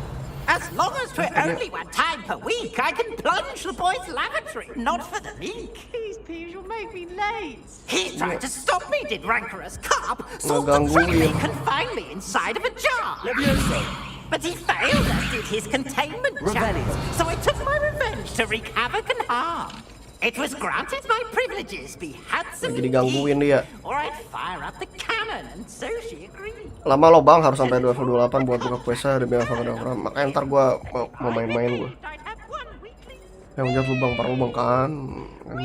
As long as we're only one time per week, I can plunge the boys' lavatory. Not for the meek. Please, Peeves, you'll make me late. He tried to stop me, did rancorous carp. Sought to Ngegangguin. trick me, confine me inside of a jar. But he failed, as did his containment channels. So I took my revenge to wreak havoc and harm. It was granted my privileges be handsome Lagi digangguin dia. or I'd fire up the cannon, and so she agreed. Lama lo bang, harus sampai 28 buat buka questnya demi Avada Kedavra. Makanya ntar gua mau main-main gua. Yang jatuh lubang, para lubang kan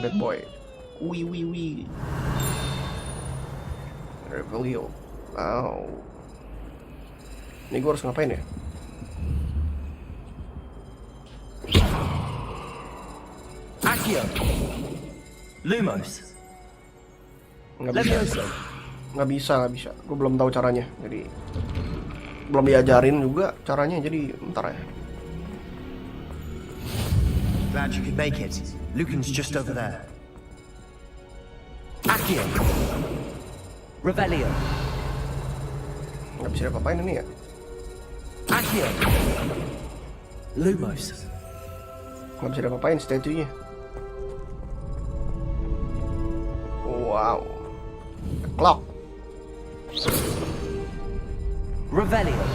bad boy. Wih. Revelio. Wow. Ini gua harus ngapain ya? Accio. Lumos. Nggak bisa. Gue belum tahu caranya, jadi belum diajarin juga caranya, jadi ntar ya. Glad you could make it. Lucan's just over there. Accio. Revelio. Nggak bisa apa-apain ini ya. Accio. Lumos. Nggak bisa apa-apain statue-nya. Wow. Clock. Revelio.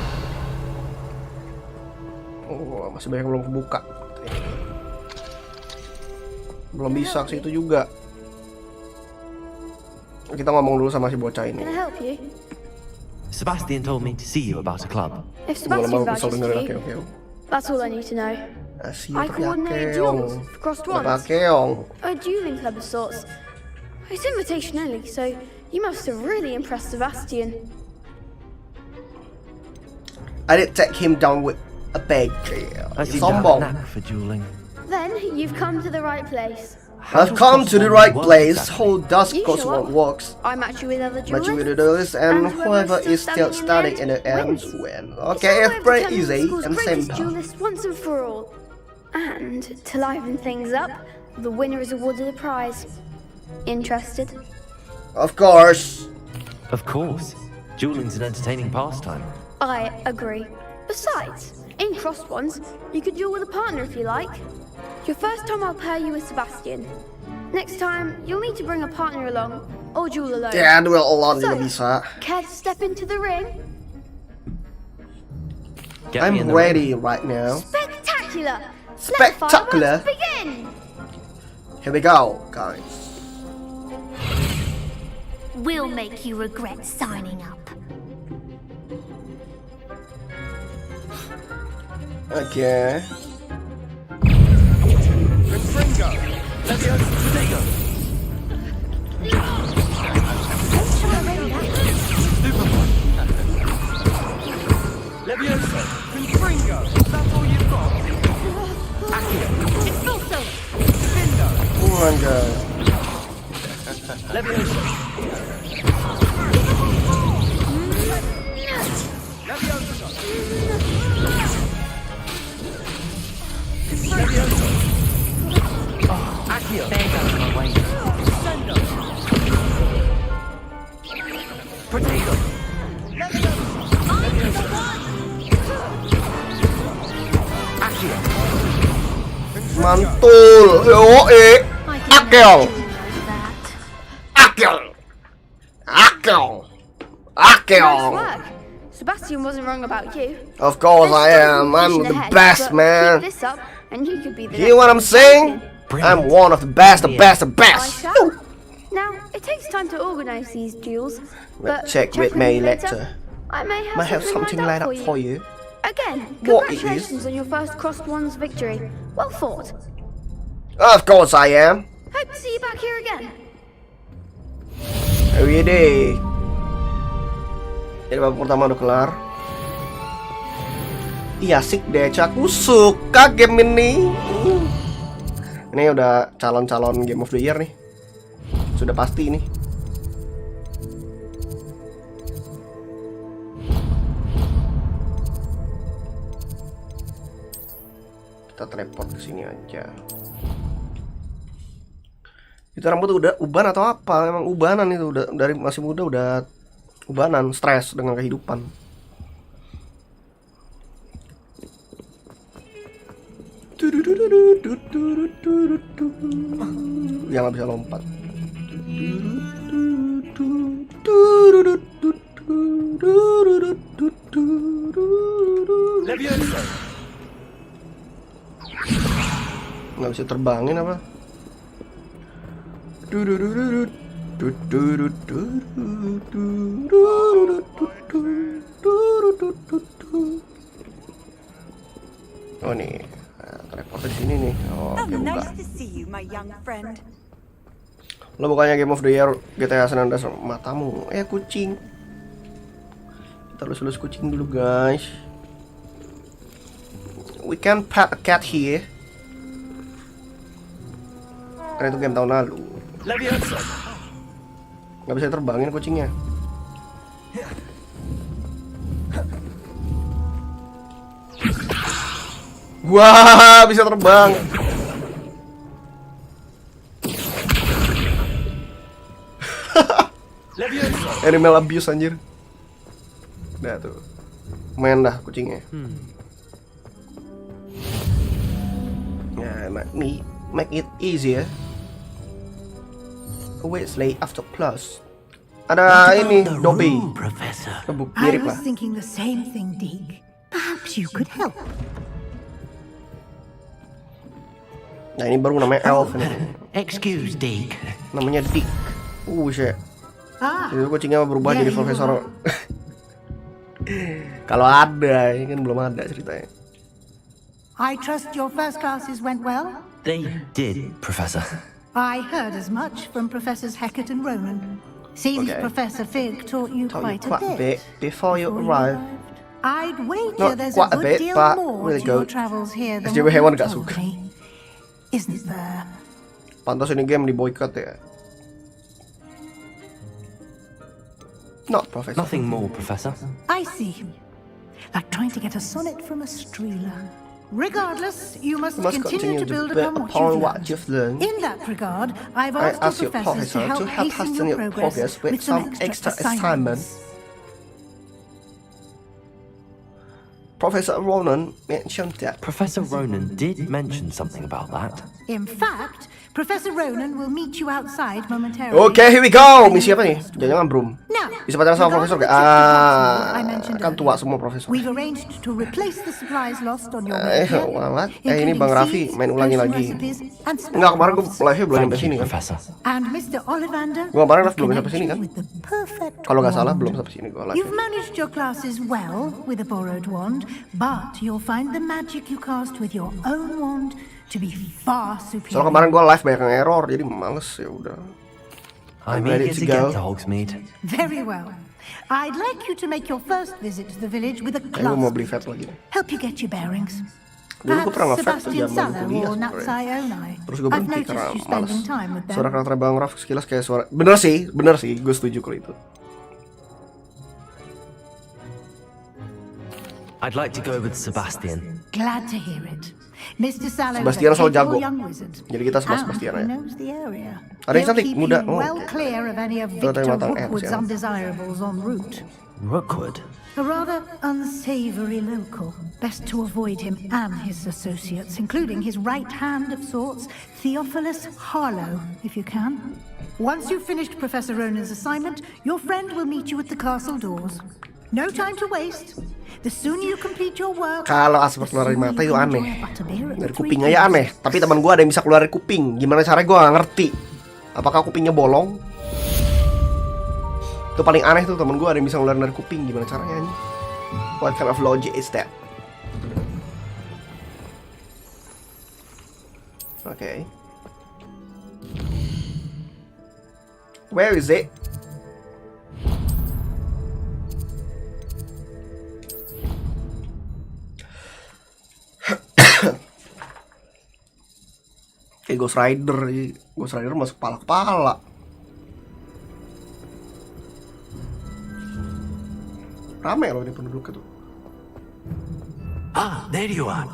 Oh, masih banyak belum kebuka. Belum bisa ke situ juga. Kita ngomong dulu sama si bocah ini. Can I help you? Sebastian told me to see you about a club. If Sebastian vouches for you, Okay. that's all I need to know. I coordinate Keong. duels for crossed ones. Keong. A dueling club of sorts. It's invitation only, so you must have really impressed Sebastian. I did take him down with a bag. I seem to have a Sombong. knack for dueling. Then you've come to the right place. I've come to the right place. Whole dusk goes one walks. I match you with other Match you with duelists, the duelists, and whoever is still standing in the end win. Okay, it's pretty easy and simple. Duelist once and for all. And to liven things up, the winner is awarded a prize. Interested? Of course. Of course. Dueling's an entertaining pastime. I agree. Besides, in crossed ones, you could duel with a partner if you like. Your first time I'll pair you with Sebastian. Next time, you'll need to bring a partner along, or duel alone. Yeah, duel alone juga bisa. Care to step into the ring? I'm ready right now. Spectacular! Spectacular. Let the fireworks begin! Here we go, guys. We'll make you regret signing up. Okay. Levioso. Confringo. That's all you've got. Accio. Expulso. Divindo. Oh my god. Levioso. Levioso. Levioso. Accio. Mantul. Akel. Nice work. Sebastian wasn't wrong about you. Of course I am. I'm the best, man. Keep this up, and you could be the Hear what I'm saying? I'm one of the best, the best, the I best. shall. Now, it takes time to organize these duels, but Check with me later. I may Might have something lined up for you. Again, What it is? congratulations on your first Crossed Ones victory. Well fought. Of course I am. Hope to see you back here again. Every day. Jadi babak pertama udah kelar. Iya asik deh, aku suka game ini. Ini udah calon-calon Game of the Year nih. Sudah pasti ini. Kita teleport ke sini aja. Itu rambut udah uban atau apa? Emang ubanan itu udah dari masih muda udah ubanan, stres dengan kehidupan. Yang nggak bisa lompat. Nggak bisa terbangin apa? Oh nih, teleport di sini nih. Oh, oke, buka. Lo bukannya Game of the Year GTA San Andreas matamu? Kucing. Kita lulus kucing dulu guys. We can pet a cat here. Karena itu game tahun lalu. Nggak bisa terbangin kucingnya. Wah, bisa terbang. Animal abuse anjir. Udah tuh. Main dah kucingnya. Ya, make it easier. Wait, late after class. Ada ini Dobby. I was thinking the same thing, Dig. Perhaps you could help. Nah, ini baru namanya Elf ini. Excuse, Dig. Namanya Dig. Shit. Itu kucingnya berubah jadi profesor. Kalau ada, ini kan belum ada ceritanya. I trust your first classes went well? They did, Professor. I heard as much from Professors Hecat and Ronan. Seems Professor Fig taught you quite a bit before you arrived. I'd wager there's quite a good deal but more really to your good. travels here than SJW hewan what gak you suka. told me. Isn't there? Pantas ini game di boycott ya. Not Professor. Nothing more, Professor. I see. Like trying to get a sonnet from a streeler. Regardless, you must continue to build upon what you've learned. In that regard, I've asked your professors to help hasten your progress with some extra assignments. Professor Ronan mentioned that. Professor Ronan did mention something about that. In fact, Professor Ronan will meet you outside momentarily. Okay, here we go. Misi apa nih? Jangan bro. Bisa pacaran sama profesor gak? Kan tua semua profesor. We've arranged to replace the supplies lost on your way here, ini Bang Raffi main ulangi lagi. Enggak, kemarin gue live belum sampai sini kan. And Mr. Ollivander, gue kemarin live belum sampai sini kan. Kalau nggak salah belum sampai sini gue live. You've managed your classes well with a borrowed wand, but you'll find the magic you cast with your own wand to be far superior. Soalnya kemarin gue live banyak yang error, jadi males ya udah. I'm eager to get to Hogsmeade. Very well. I'd like you to make your first visit to the village with a Gue class. mau beli vape lagi. Help you get your bearings. Dulu gue pernah nge-vape tuh Sebastian zaman Sala kuliah or sebenarnya. Natsai Onai. Terus gue I've berhenti noticed karena you males. spending time with them. Suara karakter Bang Raf sekilas kayak suara. Bener sih, gue setuju kalau itu. I'd like to go with Sebastian. Glad to hear it. Mr. Sallow is Sebastian a soal capable jago. young wizard. Jadi kita sama And Sebastian he ya. knows the area. Ada yang He'll cantik, keep muda. you well clear of any of Tuh, tadi Victor matang. Rookwood's Kasihan. undesirables en route. Rookwood? A rather unsavory local. Best to avoid him and his associates, including his right hand of sorts, Theophilus Harlow, if you can. Once you've finished Professor Ronan's assignment, your friend will meet you at the castle doors. No time to waste. The sooner you complete your work. Kalau asap keluar dari mata itu aneh. Dari kuping aja aneh. Tapi teman gue ada yang bisa keluar dari kuping. Gimana caranya gue gak ngerti. Apakah kupingnya bolong? Itu paling aneh tuh, temen gue ada yang bisa ngeluarin dari kuping. Gimana caranya ini? What kind of logic is that? Okay. Where is it? Kayak Ghost Rider. Ghost Rider masuk kepala-kepala. Rame loh ini penduduk itu. Ah, there you are.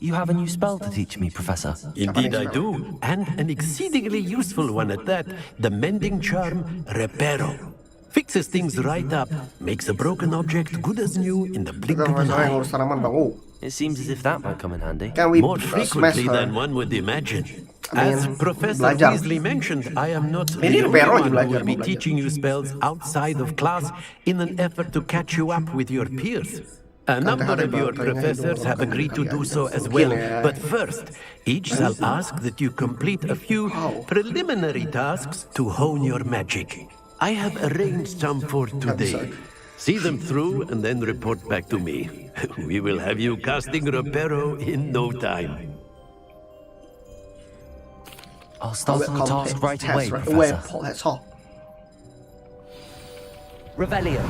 You have a new spell to teach me, Professor. Indeed I do, and an exceedingly useful one at that. The mending charm, Reparo. Fixes things right up, makes a broken object good as new in the blink of an eye. It seems as if that might come in handy. More frequently than one would imagine. As Professor Weasley mentioned, I am not the only one who will be teaching you spells outside of class in an effort to catch you up with your peers. A number of your professors have agreed to do so as well, but first, each shall ask that you complete a few preliminary tasks to hone your magic. I have arranged some for today. See them through and then report back to me. We will have you casting Reparo in no time. I'll start on the task right away, Professor. That's all. Revelio.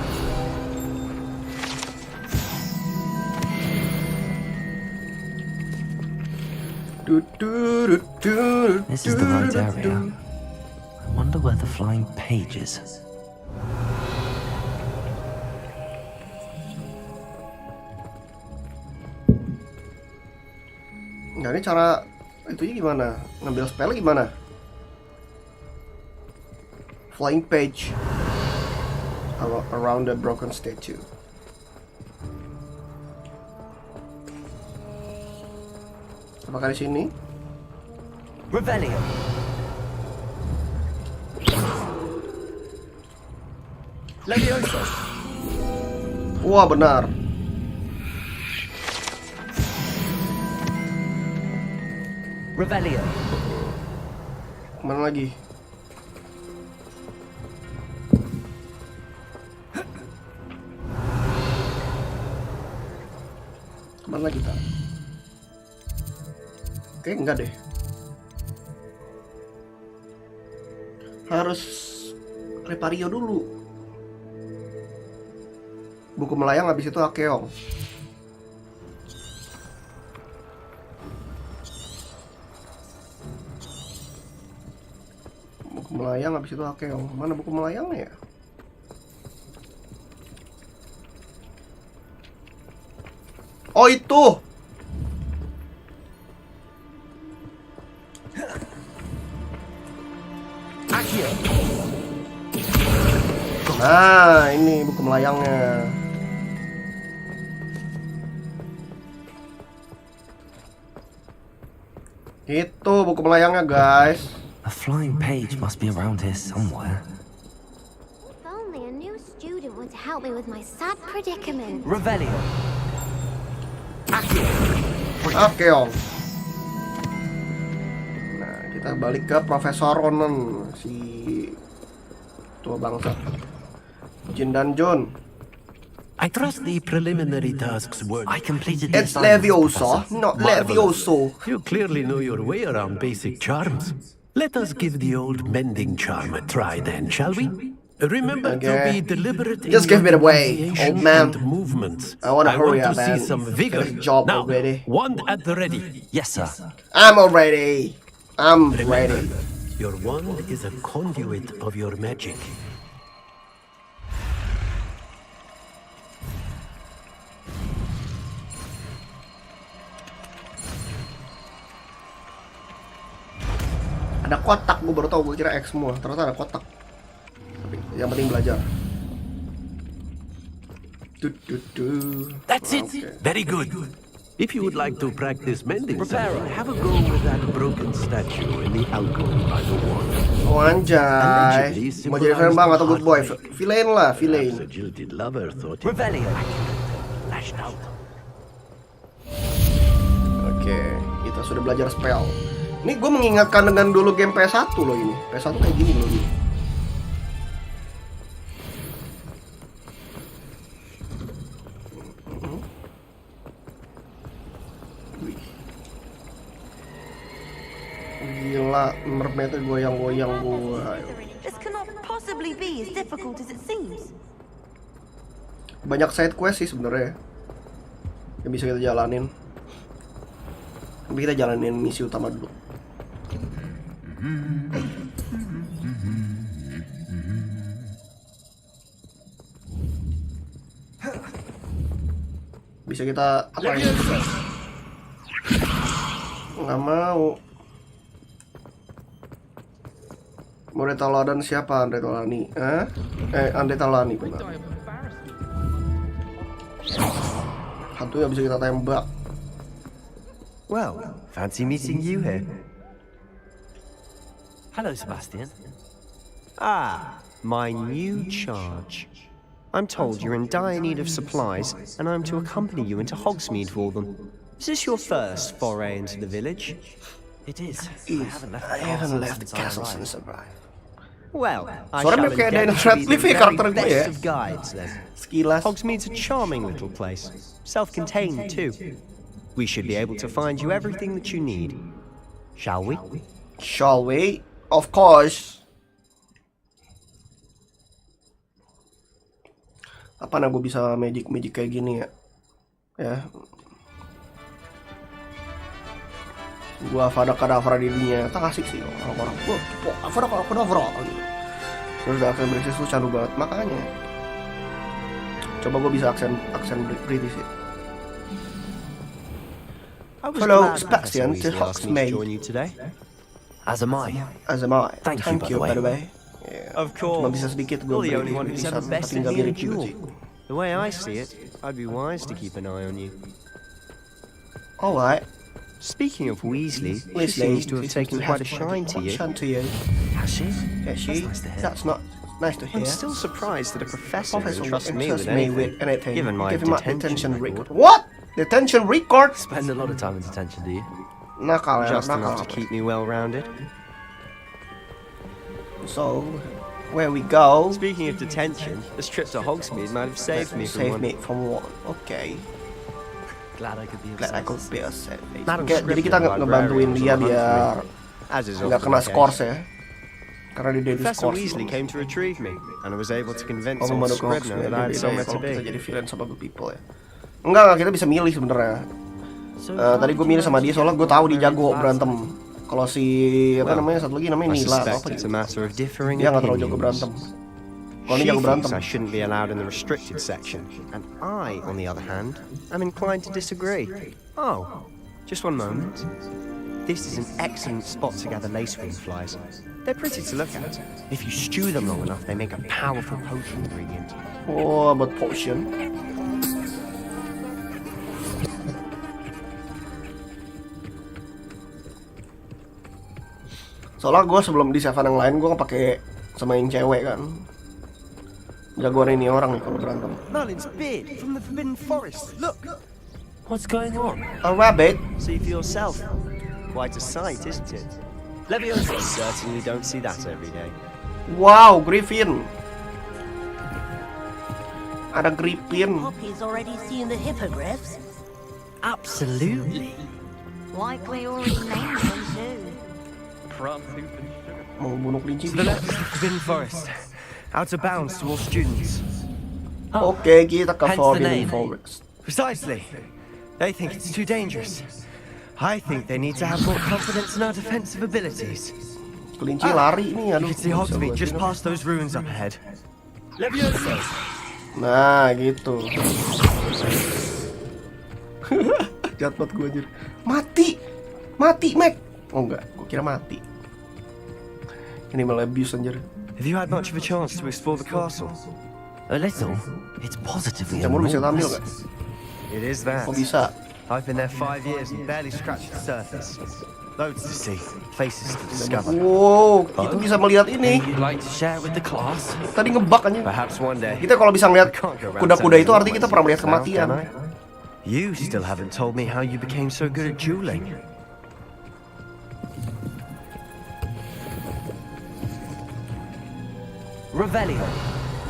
This is the right area. I wonder where the flying page is. Nah, ini cara itunya gimana? Ngambil spell gimana? Flying page around the broken statue. Apakah di sini? Revelio. Levioso. Wah, benar. Revelio. Mana lagi? Kemana lagi kita? Oke, enggak deh. Harus Repario dulu. Buku melayang habis itu Akeong. Buku melayang habis itu Akeong. Mana buku melayangnya ya? Oh, itu. Nah, ini buku melayangnya. Itu buku melayangnya, guys. A flying page must be around here somewhere. If only a new student would help me with my sad predicament. Revelio. Akeong. Nah, kita balik ke Profesor Ronan, si tua bangsa. Jin dan John. I trust the preliminary tasks were. I completed the It's Levioso, not Levioso. You clearly know your way around basic charms. Let us give the old mending charm a try then, shall we? Remember to be deliberate. Just give me the way, old man. Movements. I want to hurry up, to man. see some vigor. Job now, already. wand at the ready. Yes, sir. I'm already. I'm Remember, ready. your wand is a conduit of your magic. Ada kotak, gue baru tahu, gue kira X semua. Ternyata ada kotak. Tapi yang penting belajar. That's it. Very good. If you would like to practice mending, have a go with that broken statue in the alcove by the wall. Oh anjay, mau jadi fan bang atau good boy? Villain lah, villain. Oke, kita sudah belajar spell. Ini gue mengingatkan dengan dulu game PS1 loh ini. PS1 kayak gini loh ini. Gila, mermaidnya goyang-goyang gua. This cannot possibly be as difficult as it seems. Banyak side quest sih sebenarnya yang bisa kita jalanin. Tapi kita jalanin misi utama dulu. Bisa kita apa ya? Nggak mau. Murid tauladan siapa? Andre Taulani? Andre Taulani benar. Hantu yang bisa kita tembak. Well, fancy meeting you here. Hello, Sebastian. Ah, my new charge. I'm told you're in dire need of supplies, and I'm to accompany you into Hogsmeade for them. Is this your first foray into the village? It is. I haven't left the castle since I arrived. Well, I Suara shall kayak endeavour Daniel to be Radcliffe the ya karakter very gue ya. best of guides then. Sekilas. Hogsmeade's a charming little place, self-contained too. We should be able to find you everything that you need. Shall we? Shall we? Of course. Apa gue bisa magic kayak gini ya? Ya. Gua Avada-Kedavra di dunia, tak asik sih orang-orang. Gua Avada-Kedavra. Terus udah aksen British tuh candu banget, makanya. Coba gua bisa aksen British ya. Follow Sebastian to Hogsmeade. As am I. As am I. Thank you, by the way. Yeah. Of course. Cuma bisa sedikit gua You're the only one who's bisa, ever tapi bested nggak me in a mirip juga duel. sih. The way I see it, I'd be wise to keep an eye on you. Alright. Speaking of Weasley, she seems to have taken quite a shine to you. Has she? Has she? That's not nice to hear. I'm still surprised that a professor would trust me with anything. Given my detention record. What? Detention record? Spend a lot of time in detention, do you? Nakal ya, Just enough to keep me well-rounded. So, where we go? Speaking of detention, this trip to Hogsmeade might have saved me from one. Okay. Glad I could be of service. Jadi kita ngebantuin dia biar nggak kena scores ya. Karena dia di Professor scores. Weasley came to retrieve me, and I was able to convince Oh, old membantu Scribner that I had somewhere to kita be. jadi villain sama good people ya. Enggak, kita bisa milih sebenarnya. Tadi gue milih sama dia soalnya gue tahu dia jago berantem. Kalau si apa namanya satu lagi namanya Nila atau apa gitu. Dia nggak terlalu jago berantem. Kalau ini jago berantem. I shouldn't be allowed in the restricted section, and I, on the other hand, am inclined to disagree. Oh, just one moment. This is an excellent spot to gather lacewing flies. They're pretty to look at. If you stew them long enough, they make a powerful potion ingredient. Oh, about potion. Soalnya gue sebelum di Seven yang lain gue pakai sama yang cewek kan. Jagoan ini orang nih kalau berantem. Merlin's beard from the Forbidden Forest. Look. What's going on? A rabbit. See for yourself. Quite a sight, isn't it? Leviosa certainly don't see that every day. Wow, Griffin. Ada Griffin. Poppy's already seen the hippogriffs. Absolutely. Likely already named them too. Mau bunuh kelinci. To the left of the Forbidden Forest. Out of bounds to all students. Oke, kita ke Hence the Forbidden name. Forest. Precisely. They think it's too dangerous. I think they need to have more confidence in our defensive abilities. Kelinci lari nih, You aduh. can see Hogsmeade just past those ruins up ahead. Leviosa. Nah, gitu. Jahat banget gue anjir. Mati, Mac. Oh enggak, gue kira mati. Animal abuse anjir. Have you had much of a chance to explore the castle? A little. It's positively Jamur bisa tampil enormous. gak? It is that. Kok bisa? I've been there 5 years and barely scratched the surface. Loads to see, faces to discover. Wow, itu bisa melihat ini. You'd like to share with the class? Tadi ngebug aja. Perhaps one day. Kita kalau bisa ngeliat kuda-kuda itu artinya kita pernah melihat kematian. You still haven't told me how you became so good at dueling. Revelio.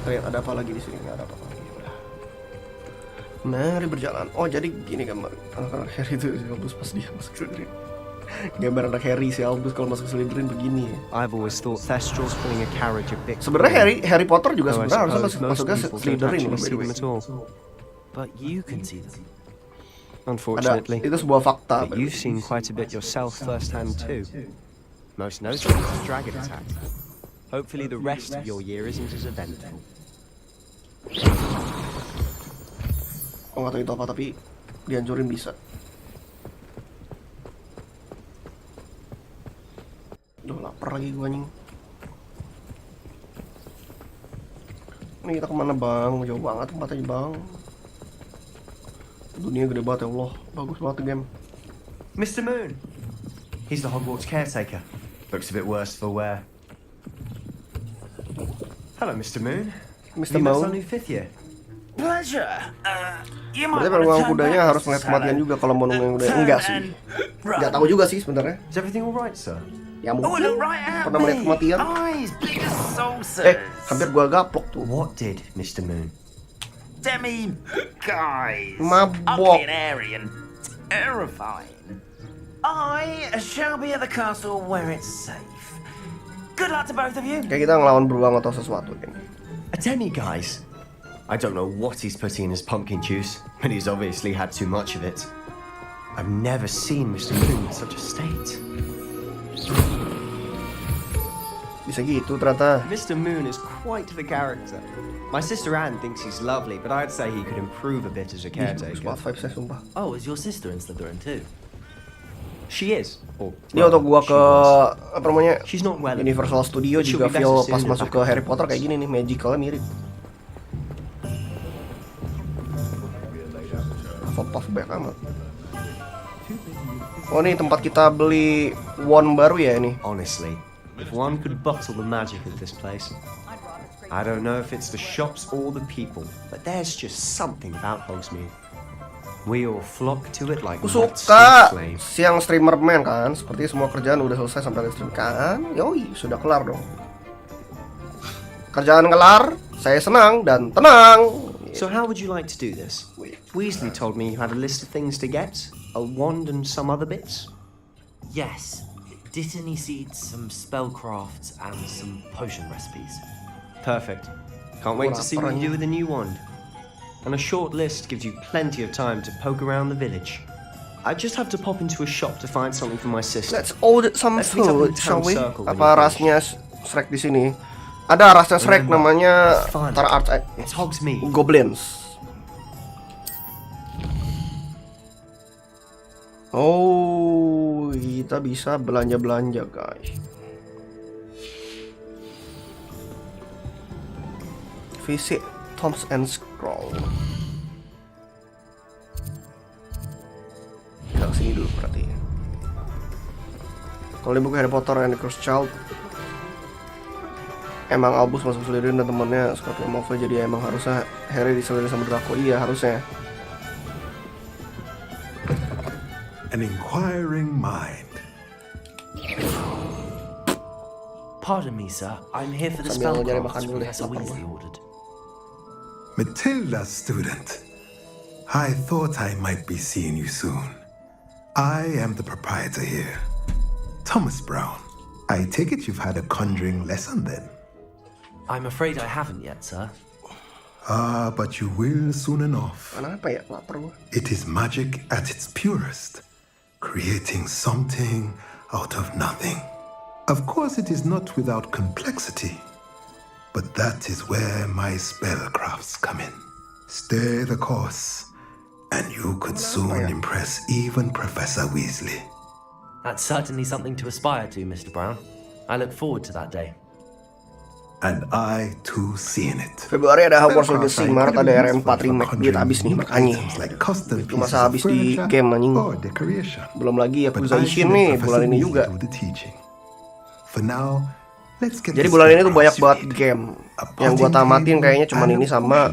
Lihat ada apa lagi di sini? Nggak ada apa-apa lagi. Udah. Mari berjalan. Oh jadi gini gambar anak-anak Harry itu si Albus pas dia masuk Slytherin. Gambar anak Harry si Albus kalau masuk Slytherin begini. I've always thought Thestral's pulling a carriage a bit. Sebenarnya Harry Potter juga sebenarnya harusnya masuknya Slytherin loh, by the way. But you can see them. Ada, Unfortunately. itu sebuah fakta. But you've seen quite a bit yourself firsthand too. Most notably the dragon attack. Hopefully the rest of your year isn't as eventful. Oh nggak tahu itu apa tapi dihancurin bisa. Duh lapar lagi gua anjing. Ini kita kemana bang? Jauh banget tempatnya bang. Dunia gede banget ya Allah. Bagus banget game. Mr. Moon. He's the Hogwarts caretaker. Looks a bit worse for wear. Hello, Mr. Moon. Mr. That's Moon. only 5th year. Pleasure. Berarti peluang kudanya harus melihat kematian juga kalau mau nungguin kuda. Enggak sih. Enggak tahu juga sih sebenarnya. Is everything all right, sir? Ya mungkin pernah melihat kematian. Hampir gua gaplok tuh. What did Mr. Moon? Demi guys. Mabok. Airy and terrifying. I shall be at the castle where it's safe. Good luck to both of you. Kayak kita ngelawan beruang atau sesuatu kan. A demi-guise? I don't know what he's putting in his pumpkin juice, but he's obviously had too much of it. I've never seen Mr. Moon in such a state. Bisa gitu ternyata. Mr. Moon is quite the character. My sister Anne thinks he's lovely, but I'd say he could improve a bit as a caretaker. Vibes saya sumpah. Oh, is your sister in Slytherin too? She is. Dia waktu gua ke apa namanya She's not well. Universal Studio juga feel pas masuk ke Harry Potter kayak gini nih, magicalnya mirip. Puff back amat. Oh ini tempat kita beli wand baru ya ini. Honestly, if one could bottle the magic of this place, I don't know if it's the shops or the people, but there's just something about Hogsmeade. We all flock to it like suka siang streamer man kan. Seperti semua kerjaan udah selesai sampai live stream kan. Yoi, sudah kelar dong. Kerjaan kelar, saya senang dan tenang. So how would you like to do this? Weasley told me you had a list of things to get, a wand and some other bits. Yes. Dittany seeds, some spellcrafts, and some potion recipes. Perfect. Can't wait to see what you do with the new wand. And a short list gives you plenty of time to poke around the village. I just have to pop into a shop to find something for my sister. Let's order some food, shall we? Apa rasnya Shrek di sini? Ada rasnya Shrek namanya Tar Arts Goblins. Oh, kita bisa belanja-belanja, guys. Visit Tomes and Scroll. Kita kesini dulu berarti. Kalau di buku Harry Potter and the Cursed Child, emang Albus masuk Slytherin dan temennya Scorpion Malfoy, jadi emang harusnya Harry diselidikin sama Draco. Iya harusnya. An inquiring mind. Pardon me, sir. I'm here for the spellcraft Professor Weasley ordered. Matilda, student. I thought I might be seeing you soon. I am the proprietor here, Thomas Brown. I take it you've had a conjuring lesson then? I'm afraid I haven't yet, sir. Ah, but you will soon enough. Kenapa ya? Lapar gua. It is magic at its purest, creating something out of nothing. Of course, it is not without complexity, but that is where my spellcrafts come in. Stay the course, and you could soon impress even Professor Weasley. That's certainly something to aspire to, Mr. Brown. I look forward to that day. And I too seeing it. Februari ada Hogwarts Legacy, Maret ada RM4 remake. Duit habis nih makanya. Itu masa habis di game anjing. Belum lagi Yakuza Ishin nih bulan ini juga. Jadi bulan ini tuh banyak banget game. Yang gua tamatin kayaknya cuman ini sama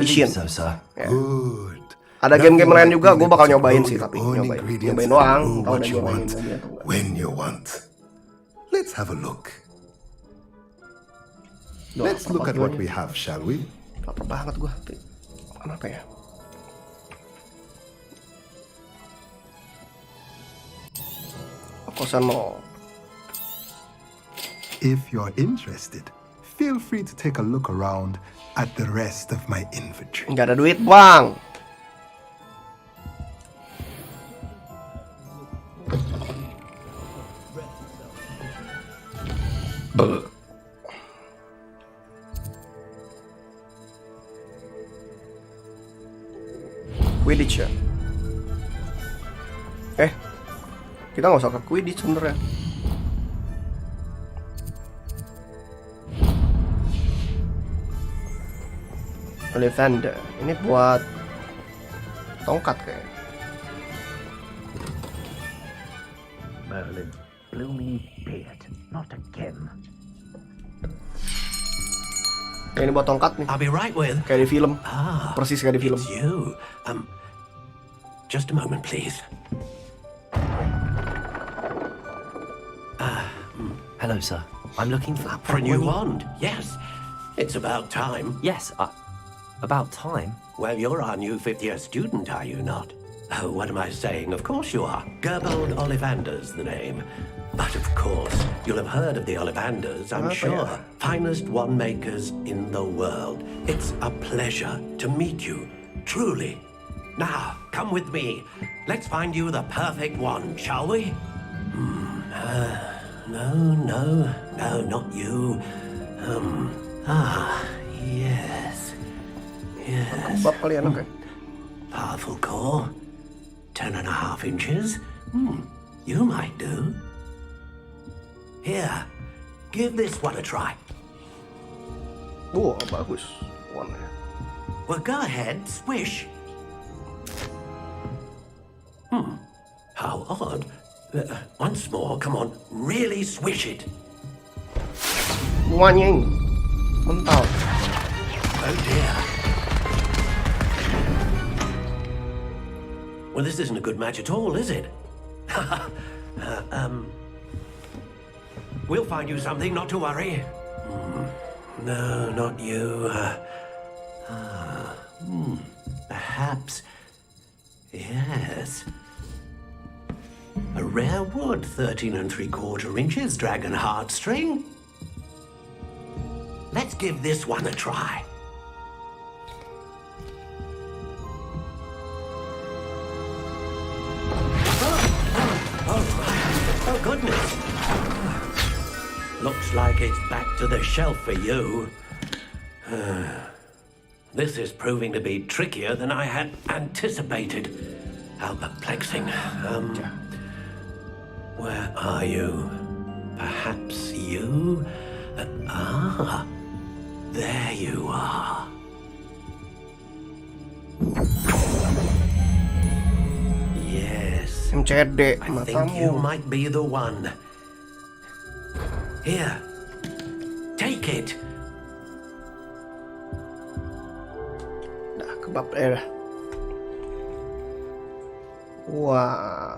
Ishin. Ya. Ada game-game lain juga gua bakal nyobain sih, tapi nyobain doang. Tahu udah nyobain when you want. Let's have a look. Let's look at what we have, shall we? Lapar banget gua. Kenapa ya? Kosan mau. If you're interested, feel free to take a look around at the rest of my inventory. Nggak ada duit, Bang. Quidditch ya? Kita nggak usah ke Quidditch sebenernya. Ollivander, ini buat tongkat kayak. Merlin, blooming beard, not again. Ini buat tongkat nih. I'll be right with. Kayak di film. Persis kayak di film. It's you. Just a moment, please. Hello, sir. I'm looking for a new wand. Yes, it's about time. Yes, about time. Well, you're our new 5th-year student, are you not? Oh, what am I saying? Of course you are. Gerbold Ollivander's the name. But of course, you'll have heard of the Ollivanders, I'm sure. Finest wand makers in the world. It's a pleasure to meet you, truly. Now, come with me. Let's find you the perfect wand, shall we? No, not you. Yes. Powerful core. 10.5 inches. You might do. Here, give this one a try. Oh, bagus. Warnanya. Well, go ahead, swish. How odd. Once more, come on, really swish it. Wanying. Mental. Oh dear. Well, this isn't a good match at all, is it? We'll find you something, not to worry. No, not you. Perhaps. Yes. A rare wood, 13 3/4 inches, dragon heartstring. Let's give this one a try. Oh, goodness. Looks like it's back to the shelf for you. This is proving to be trickier than I had anticipated. How perplexing. Where are you? Perhaps you? There you are. Yes. MCD, I think you might be the one. Here. Take it. Dah kebab dah. Wah.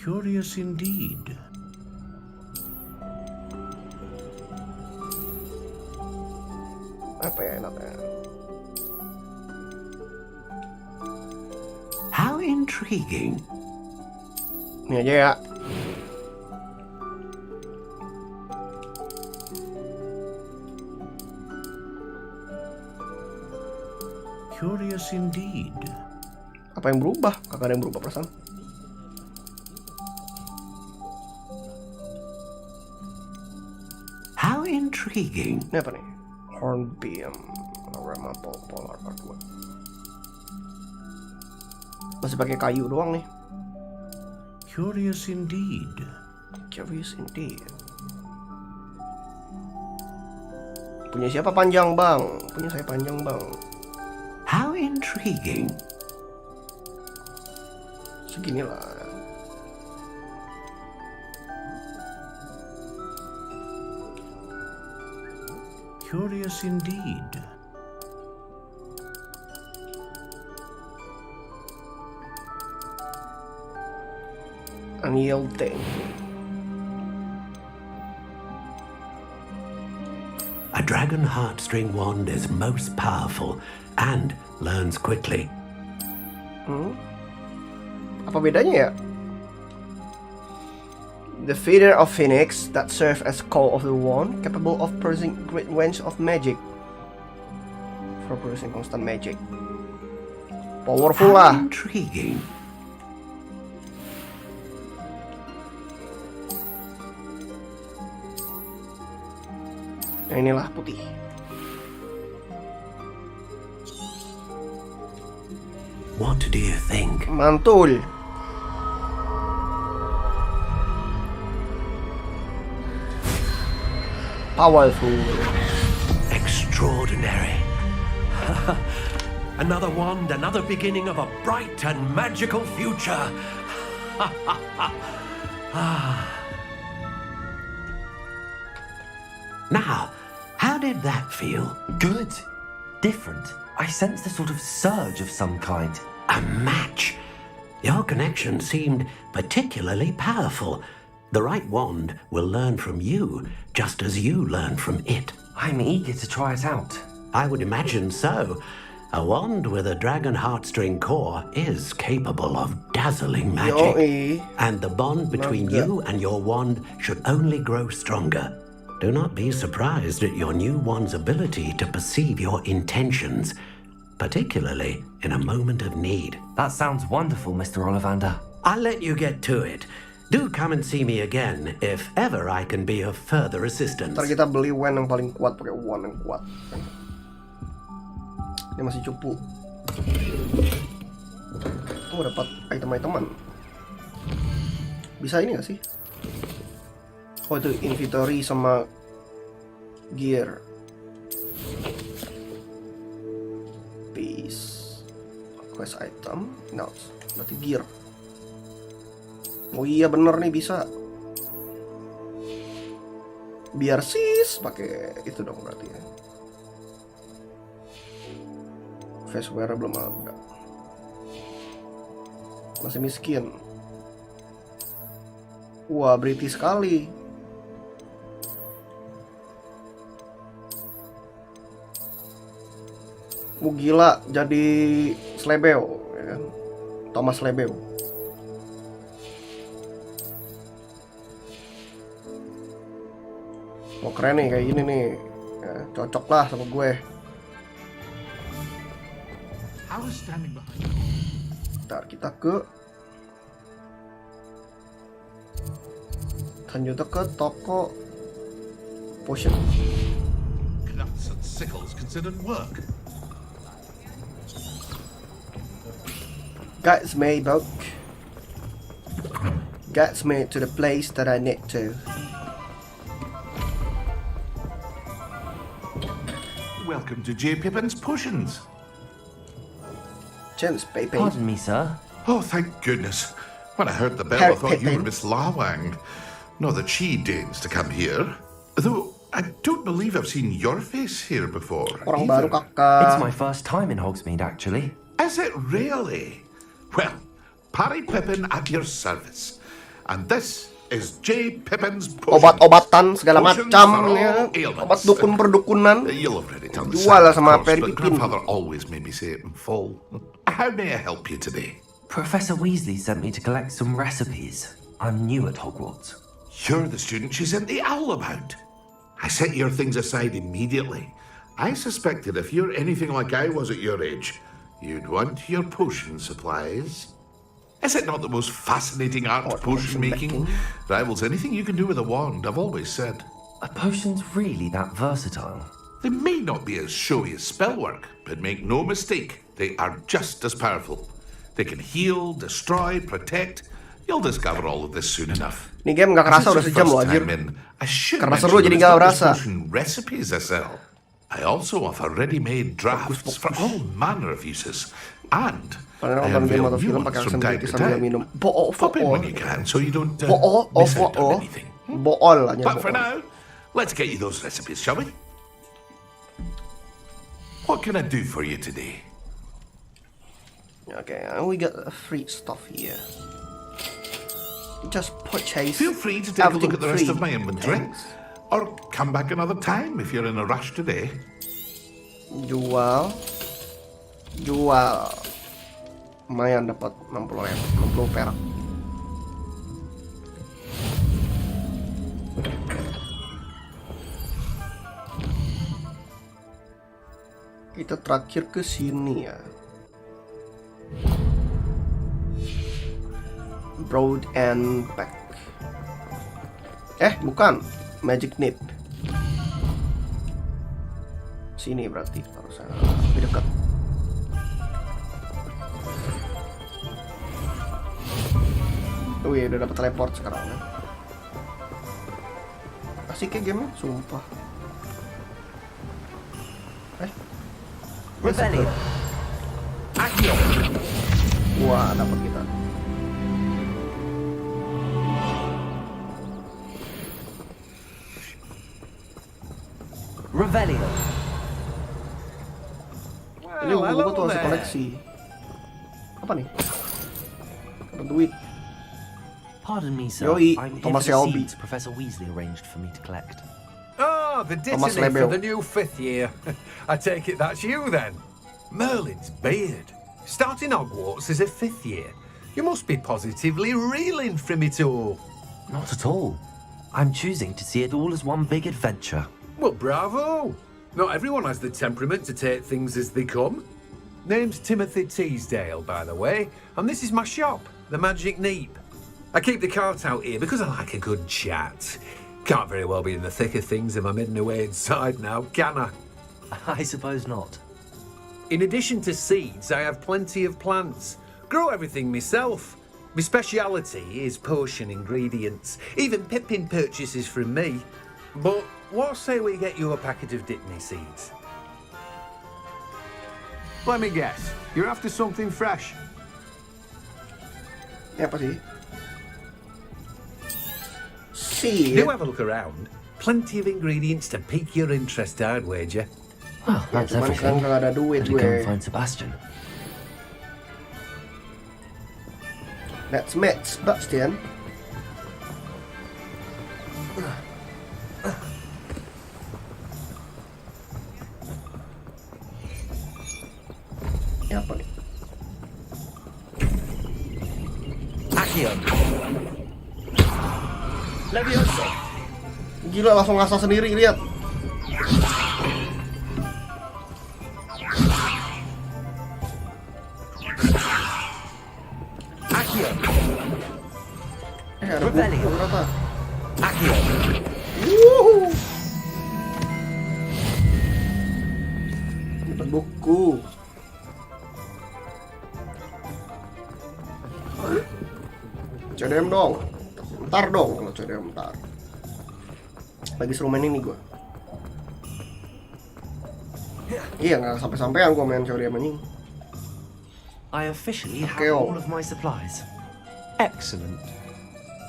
Curious indeed. Apa ya enaknya? How intriguing. Ini aja ya. Curious indeed. Apa yang berubah? Kagak ada yang berubah perasaan. How intriguing. Ini apa nih? Hornbeam, Panorama Polar Part 2. Masih pakai kayu doang nih. Curious indeed. Curious indeed. Punya siapa panjang, Bang? Punya saya panjang, Bang. How intriguing. Seginilah. Curious indeed. Unyielding. A dragon heartstring wand is most powerful and learns quickly. Apa bedanya ya? The feather of phoenix that serve as core of the wand, capable of producing great range of magic. For producing constant magic. Powerful lah. Intriguing. Nah, inilah putih. What do you think? Mantul. Powerful. Extraordinary. Another wand, another beginning of a bright and magical future. Now, how did that feel? Good. Different. I sensed a sort of surge of some kind. A match. Your connection seemed particularly powerful. The right wand will learn from you, just as you learn from it. I'm eager to try it out. I would imagine so. A wand with a dragon heartstring core is capable of dazzling magic. And the bond between you and your wand should only grow stronger. Do not be surprised at your new wand's ability to perceive your intentions, particularly in a moment of need. That sounds wonderful, Mr. Ollivander. I'll let you get to it. Do come and see me again if ever I can be of further assistance. Ntar kita beli wand yang paling kuat, pakai wand yang kuat. Ini masih cupu. Oh, dapat item-iteman. Bisa ini gak sih? Oh, itu inventory sama gear. Piece. Quest item. No, berarti gear. Oh iya bener nih bisa. Biar sis pakai itu dong berarti ya. Face wear belum ada. Masih miskin. Wah, British sekali. Gila, jadi Slebeo ya kan? Thomas Slebeo. Oh keren nih kayak gini nih ya, cocok lah sama gue. Ntar kita ke lanjut ke toko potion. Clubs and sickles considered work. Guides me, book. Guides me to the place that I need to. Welcome to J. Pippin's Potions. James Pippin. Pardon me, sir. Oh, thank goodness. When I heard the bell, I thought you were Miss Lawang. Not that she deigns to come here. Though, I don't believe I've seen your face here before. Orang baru, kakak. It's my first time in Hogsmeade, actually. Is it really? Well, Parry Pippin at your service. And this is J. Pippin's Potions. Obat-obatan segala macam ya. Obat dukun perdukunan. You'll already done the Jual sama course, Perry but Pippin. Grandfather always made me say it in full. How may I help you today? Professor Weasley sent me to collect some recipes. I'm new at Hogwarts. You're the student she sent the owl about. I set your things aside immediately. I suspected if you're anything like I was at your age, you'd want your potion supplies. Is it not the most fascinating art of potion making? Rivals anything you can do with a wand, I've always said. Are potions really that versatile? They may not be as showy as spellwork, but make no mistake, they are just as powerful. They can heal, destroy, protect. You'll discover all of this soon enough. Ini game nggak kerasa udah sejam loh anjir. Karena seru jadi nggak berasa. Recipes I sell. I also offer ready-made drafts for all manner of uses, and I unveil new ones from time to time. Pop in when you can, so you don't miss out on anything. But for now, let's get you those recipes, shall we? What can I do for you today? Okay, we got free stuff here. Just purchase. Feel free to take a look at the rest of my inventory. Or come back another time if you're in a rush today. Jual. Lumayan dapat 60 perak. Kita terakhir ke sini ya. Broad and Pack. Bukan. Magic Nip. Sini berarti harusnya lebih dekat. Oh iya, udah dapat teleport sekarang ya. Asik ya game-nya, sumpah. Rebellion. Wah, dapat kita. Rebellion. Ini buku tuh hasil koleksi. Apa nih? Dapat duit. Pardon me, sir. Yoi, I'm Thomas here for the Shelby. seeds Professor Weasley arranged for me to collect. Oh, the Thomas dittany Lebel. for the new 5th year. I take it that's you then. Merlin's beard. Starting Hogwarts as a 5th year. You must be positively reeling from it all. Not at all. I'm choosing to see it all as one big adventure. Well, bravo. Not everyone has the temperament to take things as they come. Name's Timothy Teasdale, by the way, and this is my shop, the Magic Neep. I keep the cart out here because I like a good chat. Can't very well be in the thick of things if I'm hidden away inside now, can I? I suppose not. In addition to seeds, I have plenty of plants. Grow everything myself. My speciality is potion ingredients. Even Pippin purchases from me. But what say we get you a packet of Dittany seeds? Let me guess. You're after something fresh. Apa sih? Seed. Do have a look around. Plenty of ingredients to pique your interest, I'd wager. Well, that's Cuman everything. kan nggak ada duit Better go and gue. find Sebastian. Let's meet Sebastian. Ini apa nih? Accio. Levioso. Gila, langsung ngasah sendiri, lihat. Accio. Ada buku ternyata. Accio. Wuhu. Dapat buku. CDM dong. Ntar dong kalau CDM ntar. Lagi seru main ini gua. Iya, nggak sampai-sampean gua main CDM anjing. I officially have Okay, all of my supplies. Excellent.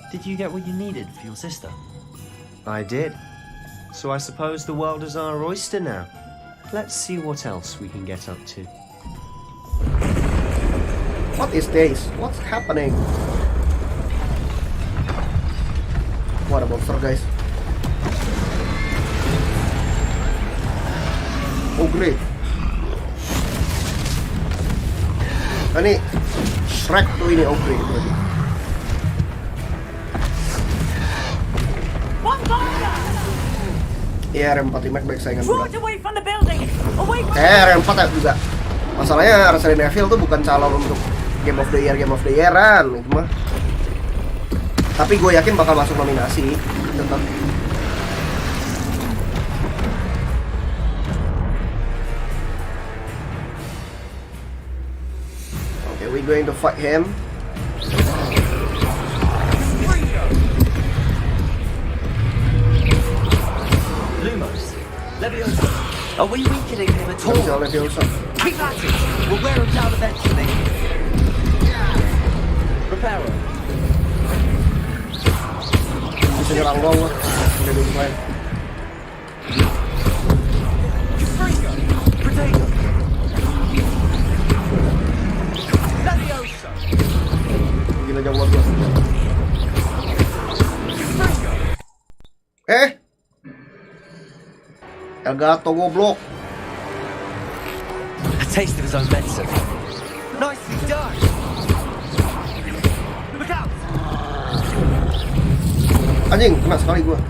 Did you get what you needed for your sister? I did. So I suppose the world is our oyster now. Let's see what else we can get up to. What is this? What's happening? Wah, ada monster guys. Ogre. Nah, ini Shrek tuh ini Ogre berarti. Iya, RM4 Imac baik saingan berat. RM4 ya juga. Masalahnya Resident Evil tuh bukan calon untuk Game of the Year-an itu mah. Tapi gue yakin bakal masuk nominasi tetap. Okay, we going to fight him. Are we weakening him at all? Keep at it. We'll wear him down eventually. Prepare him. Bisa nyerang gua. Udah dimulai. Gila jauh gua. El gato goblok. A taste of his own medicine. Nicely done. Look out. Anjing, kena sekali gua.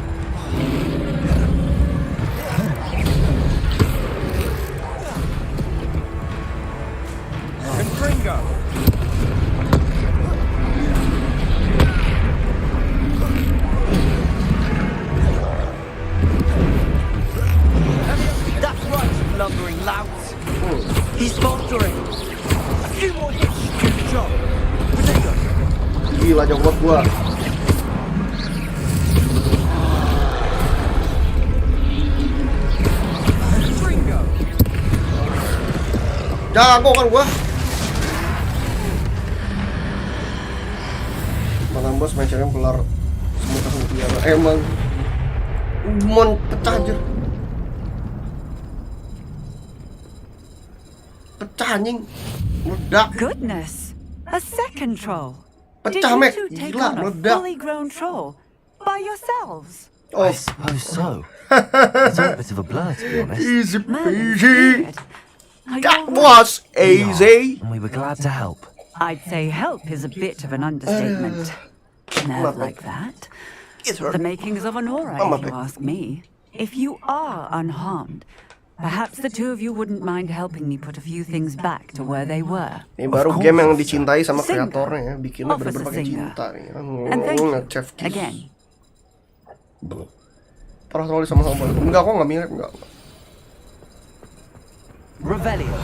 That's right, blundering lout. He's faltering. A few more hits to do the job. Potato. Gila jauh banget gua. Jago kan gua. Makan bos macamnya kelar semua tahun biar emang mon pecah aja. Pecah anjing. Meledak. Goodness. A second troll. Pecah mek. Gila meledak. Fully grown troll by yourselves. Oh, I suppose so. It's all a bit of a blur, to be honest. Easy peasy. That was easy. And we were glad to help. I'd say help is a bit of an understatement. Nerve like that. The makings of an aura, if you ask me. If you are unharmed, perhaps the two of you wouldn't mind helping me put a few things back to where they were. Ini baru game yang dicintai sama kreatornya ya, bikinnya bener-bener pakai cinta nih. Chef Kiss. Again. Parah sekali sama-sama. Enggak kok, nggak mirip, enggak. Revelio.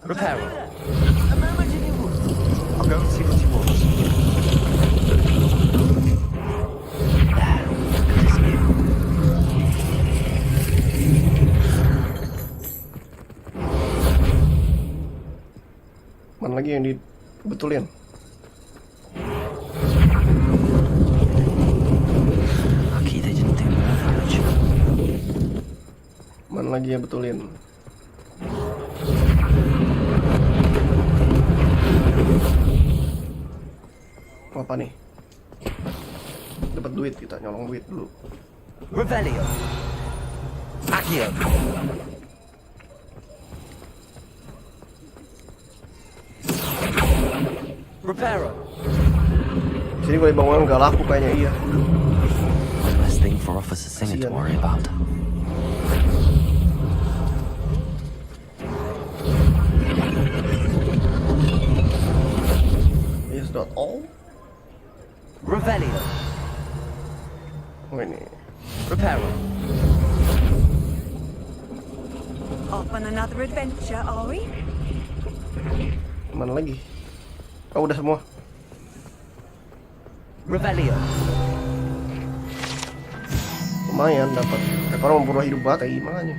Reparo. I'll go and see what he wants. Mana lagi yang dibetulin? Lucky they didn't do more damage. Mana lagi yang betulin? Apa nih? Dapat duit, kita nyolong duit dulu. Revelio. Accio. Reparo. Sini kalau bangunan nggak laku kayaknya iya. One less thing for Officer Singer to worry about. Is that all? Revelio. Oh ini. Reparo. Off on another adventure, are we? Mana lagi? Oh udah semua. Revelio. Lumayan dapat. Rekor membunuh hidup batai makanya.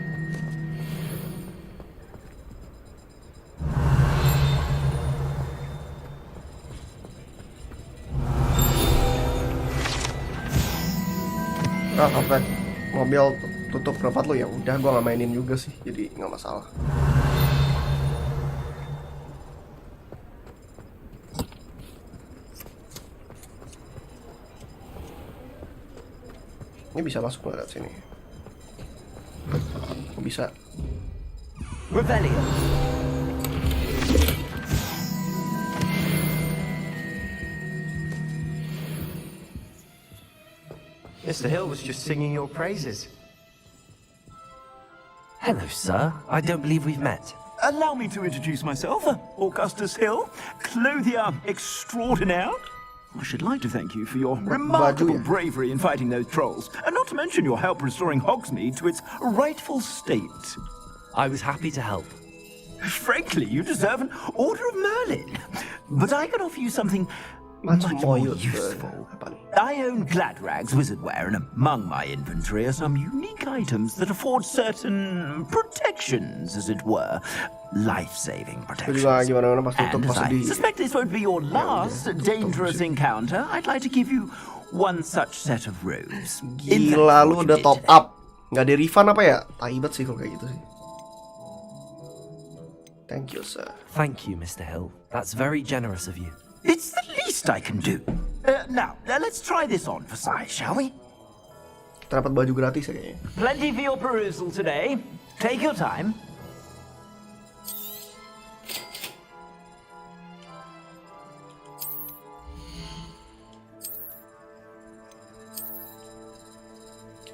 Nah, sampai mobil tutup rapat lo ya udah gua nggak mainin juga sih, jadi nggak masalah. Ini bisa masuk nggak sini? Oh, bisa. Revelio. Mr. Hill was just singing your praises. Hello, sir. I don't believe we've met. Allow me to introduce myself, Augustus Hill, clothier extraordinaire. I should like to thank you for your remarkable bravery in fighting those trolls, and not to mention your help restoring Hogsmeade to its rightful state. I was happy to help. Frankly, you deserve an Order of Merlin. But I can offer you something much more useful. I own Gladrag's wizardware, and among my inventory are some unique items that afford certain protections, as it were. Life-saving protections. And as I suspect this won't be your last dangerous encounter, I'd like to give you one such set of robes. Gila, lu udah top up. Nggak di refund apa ya? Taibat sih kalau kayak gitu sih. Thank you, sir. Thank you, Mr. Hill. That's very generous of you. It's the least I can do. Now, let's try this on for size, shall we? Kita dapat baju gratis ya kayaknya. Plenty for your perusal today. Take your time.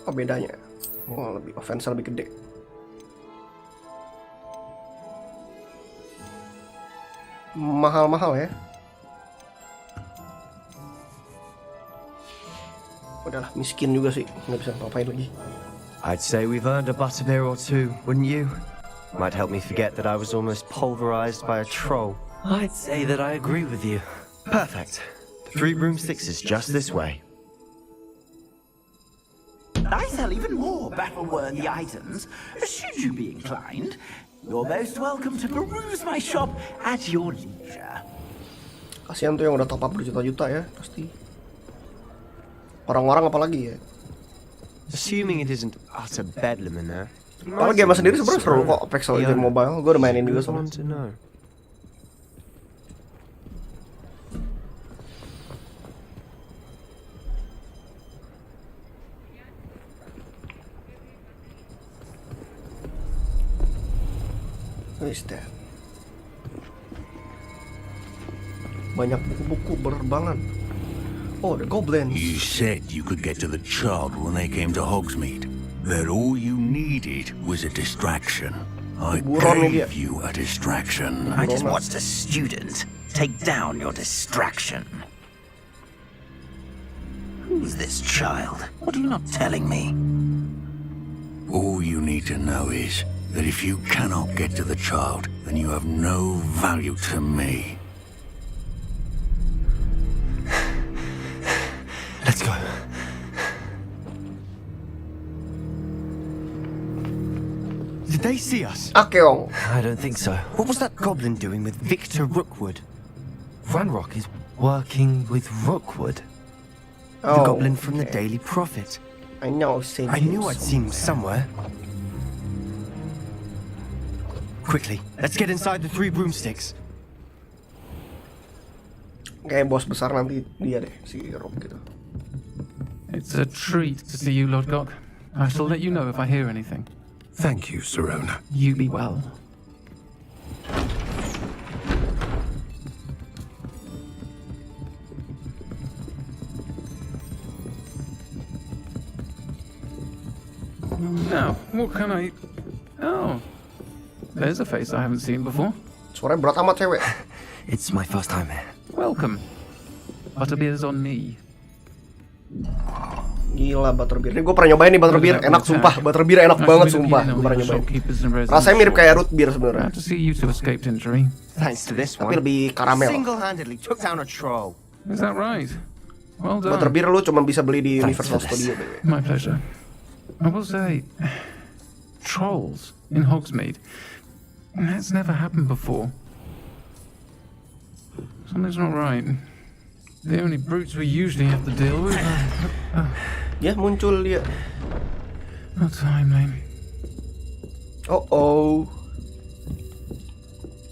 Apa bedanya? Oh, lebih offense lebih gede. Mahal-mahal ya. Udahlah, miskin juga sih, nggak bisa ngapain lagi. I'd say we've earned a butterbeer or two, wouldn't you? Might help me forget that I was almost pulverized by a troll. I'd say that I agree with you. Perfect. The 3 broomsticks is just this way. I sell even more battle-worthy items. Should you be inclined, you're most welcome to peruse my shop at your leisure. Kasihan tuh yang udah top up berjuta-juta ya, pasti. Orang-orang apalagi ya. Assuming it isn't utter bedlam in there. Kalau game sendiri sebenarnya seru kok, Apex Legends Mobile. Gue udah mainin juga soalnya. What is that? Banyak buku-buku berterbangan. Oh, the goblins. You said you could get to the child when they came to Hogsmeade. That all you needed was a distraction. I gave you a distraction. I just watched a student take down your distraction. Who's this child? What are you not telling me? All you need to know is that if you cannot get to the child, then you have no value to me. Let's go. Did they see us? Akeong. I don't think so. What was that goblin doing with Victor Rookwood? Ranrock is working with Rookwood. The goblin from the Daily Prophet. I know, I knew I'd seen him somewhere. Quickly, let's get inside the 3 broomsticks. Kayak bos besar nanti dia deh, si Rob gitu. It's a treat to see you, Lord Gok. I shall let you know if I hear anything. Thank you, Sirona. You be well. Now, what can I... Oh, there's a face I haven't seen before. Suaranya berat amat cewek. It's my first time here. Welcome. Butterbeer's on me. Gila, butterbeer. Ini gue pernah nyobain nih butterbeer, enak sumpah. Butterbeer enak banget sumpah. Gue pernah nyobain. Rasanya mirip kayak root beer sebenarnya. Thanks to this one. Tapi lebih karamel. Single-handedly took down a troll. Is that right? Well done. Butterbeer lu cuma bisa beli di Universal Studio. My pleasure. I will say, trolls in Hogsmeade. That's never happened before. Something's not right. The only brutes we usually have to deal with. Ya, muncul dia. Not timely. Oh.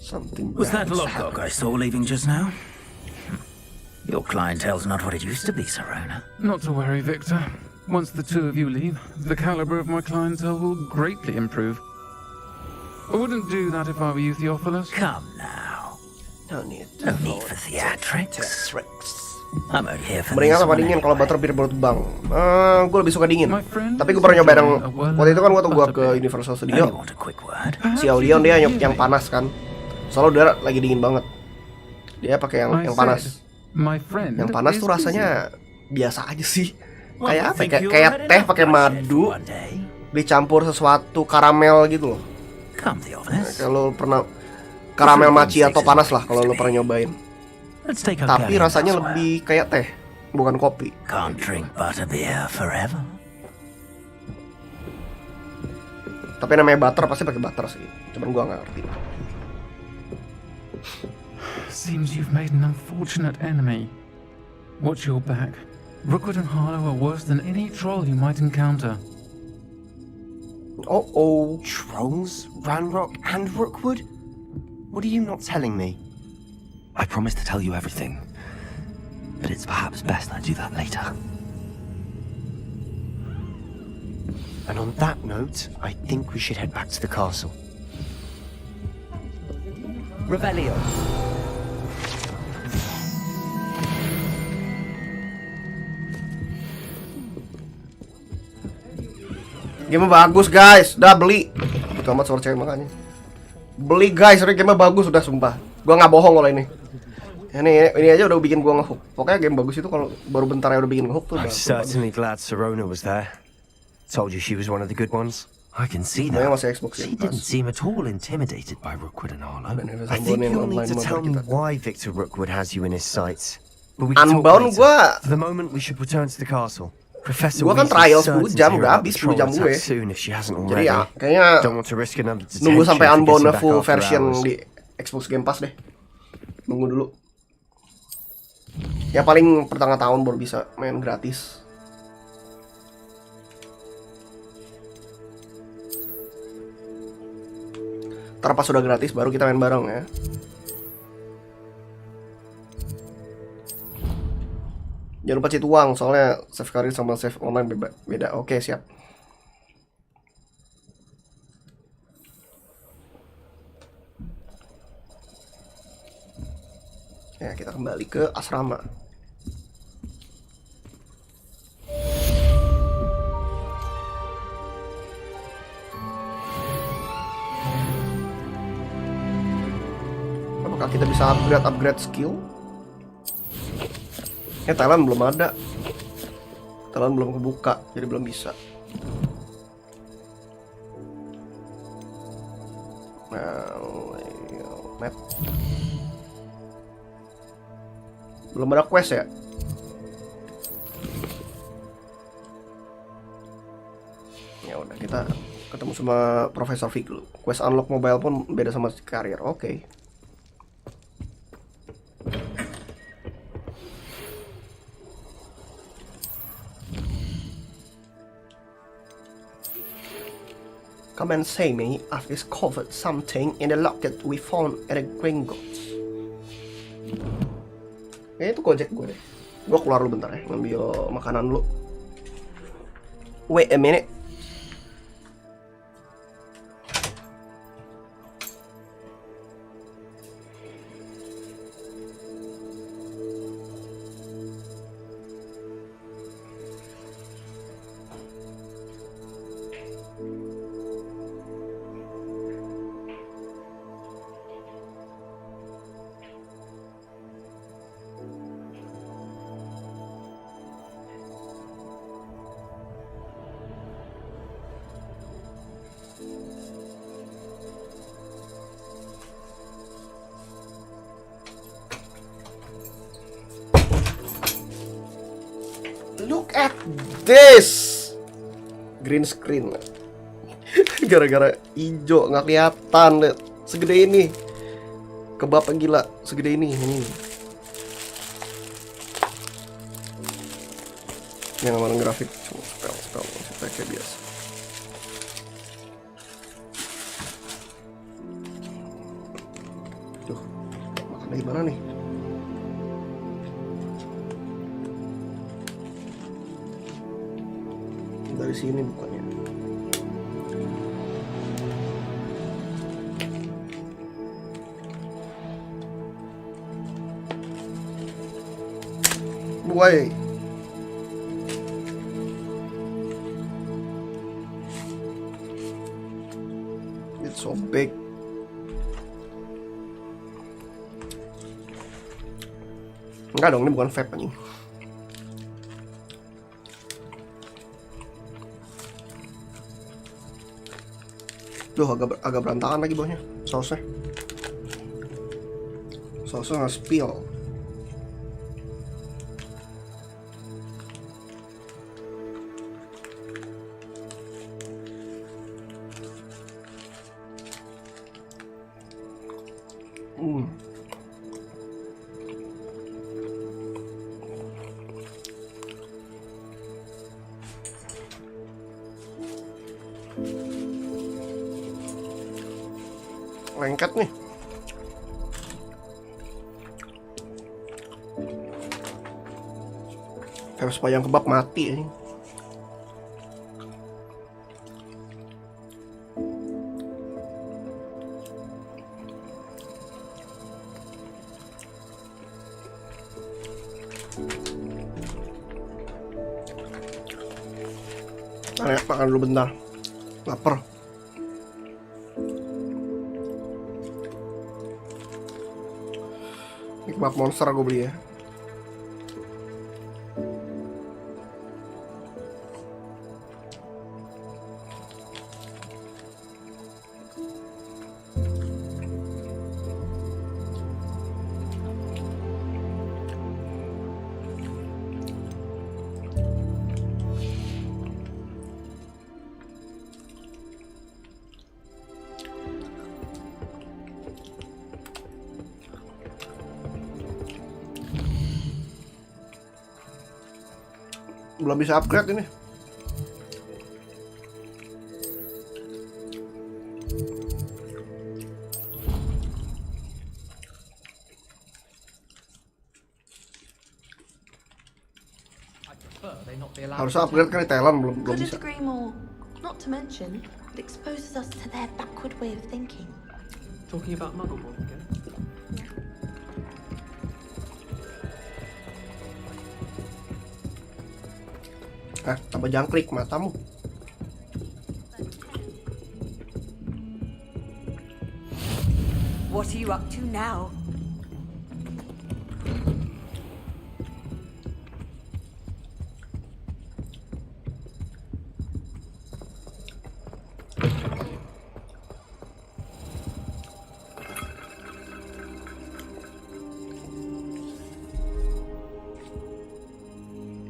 Something Was that Lodgok I saw leaving just now? Your clientele's not what it used to be, Sirona. Not to worry, Victor. Once the 2 of you leave, the caliber of my clientele will greatly improve. I wouldn't do that if I were you, Theophilus. Come now. No need for theatrics. I'm out here for Mendingan apa dingin kalau butterbeer baru bang. Gue lebih suka dingin. Tapi gue pernah nyobain yang waktu itu kan gue ke Universal Studio. Si Audion dia yang panas kan. Soalnya udara lagi dingin banget. Dia pakai yang panas. Yang panas tuh rasanya biasa aja sih. Kayak apa? Kayak teh pakai madu dicampur sesuatu karamel gitu loh. Kalau pernah karamel macchiato panas lah kalau lo pernah nyobain. Tapi rasanya lebih kayak teh. bukan kopi. Can't drink butterbeer forever. Tapi namanya butter pasti pakai butter sih. Cuman gua nggak ngerti. Seems you've made an unfortunate enemy. Watch your back. Rookwood and Harlow are worse than any troll you might encounter. Oh. Trolls? Ranrock and Rookwood? What are you not telling me? I promise to tell you everything, but it's perhaps best I do that later. And on that note, I think we should head back to the castle. Revelio. Game bagus guys, udah beli. Itu amat suara cewek makanya. Beli guys, ini game bagus udah sumpah. Gua nggak bohong kalau ini. Ini aja udah bikin gua ngehook. Pokoknya game bagus itu kalau baru bentar ya udah bikin ngehook tuh. I'm certainly glad Serona was there. Told you she was one of the good ones. I can see that. She didn't seem at all intimidated by Rookwood and Harlow. I think you'll need to tell me why Victor Rookwood has you in his sights. But we can talk Unbound later. For the moment, we should return to the castle. Professor gua kan trial 10 jam udah habis 10 jam gue. Jadi ya kayaknya nunggu sampai Unbound full version di Xbox Game Pass deh. Nunggu dulu. Ya paling pertengahan tahun baru bisa main gratis. Ntar pas sudah gratis baru kita main bareng ya. Jangan lupa cheat uang, soalnya save karir sama save online beda. Oke, siap. Ya, kita kembali ke asrama. Apakah kita bisa upgrade skill? Thailand belum ada. Thailand belum kebuka, jadi belum bisa. Map. Belum ada quest ya? Ya udah, kita ketemu sama Profesor Vic dulu. Quest unlock mobile pun beda sama karir. Oke. Come and say me, I've discovered something in the locket we found at the Gringotts. Kayaknya itu Gojek gue deh. Gue keluar dulu bentar ya, ngambil makanan dulu. Wait a minute. Look at this. Green screen. Gara-gara hijau nggak kelihatan, lihat. Segede ini. Kebab gila, segede ini. Yang mana grafik? Spell kayak biasa. Tuh, makan dari mana nih? Dari sini bukannya. Boy. It's so big. Enggak dong, ini bukan vape anjing. Duh, agak berantakan lagi bawahnya sausnya. Sausnya nggak spill. Lengket nih. Kayak sepayang kebab mati ini. Makan dulu bentar. Lapar. Ini kebab monster gue beli ya. Belum bisa upgrade ini. Harus upgrade kan di Thailand belum bisa. Couldn't agree more. Not to mention, it exposes us to their backward way of thinking. Talking about Muggleborn again? Tambah jangkrik matamu. What are you up to now?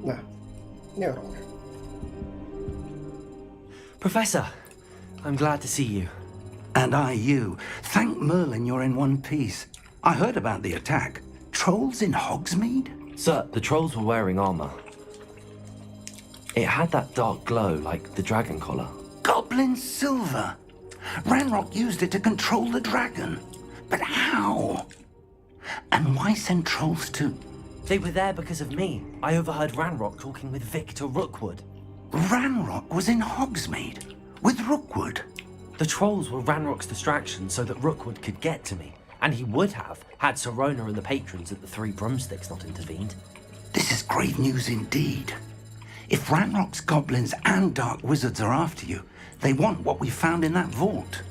Nah, ini orangnya. Professor, I'm glad to see you. And I you. Thank Merlin you're in one piece. I heard about the attack. Trolls in Hogsmeade? Sir, the trolls were wearing armor. It had that dark glow like the dragon collar. Goblin silver. Ranrock used it to control the dragon. But how? And why send trolls to... They were there because of me. I overheard Ranrock talking with Victor Rookwood. Ranrock was in Hogsmeade with Rookwood. The trolls were Ranrock's distraction so that Rookwood could get to me. And he would have, had Sirona and the patrons at the Three Broomsticks not intervened. This is grave news indeed. If Ranrock's goblins and dark wizards are after you, they want what we found in that vault.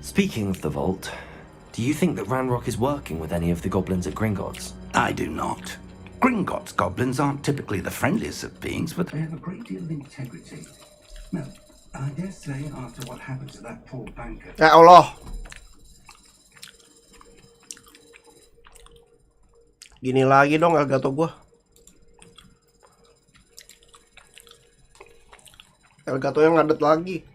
Speaking of the vault, do you think that Ranrock is working with any of the goblins at Gringotts? I do not. Gringotts goblins aren't typically the friendliest of beings, but they have a great deal of integrity. No, I dare say after what happened to that poor banker... Ya Allah. Gini lagi dong Elgato gua. Elgato yang ngadet lagi.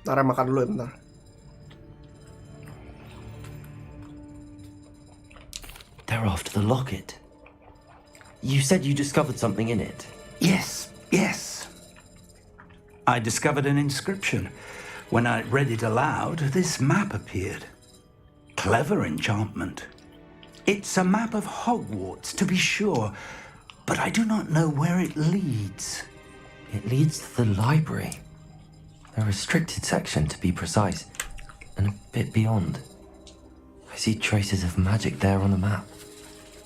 Ntar makan dulu ya bentar. They're after the locket. You said you discovered something in it. Yes, yes. I discovered an inscription. When I read it aloud, this map appeared. Clever enchantment. It's a map of Hogwarts, to be sure, but I do not know where it leads. It leads to the library. A restricted section, to be precise, and a bit beyond. I see traces of magic there on the map.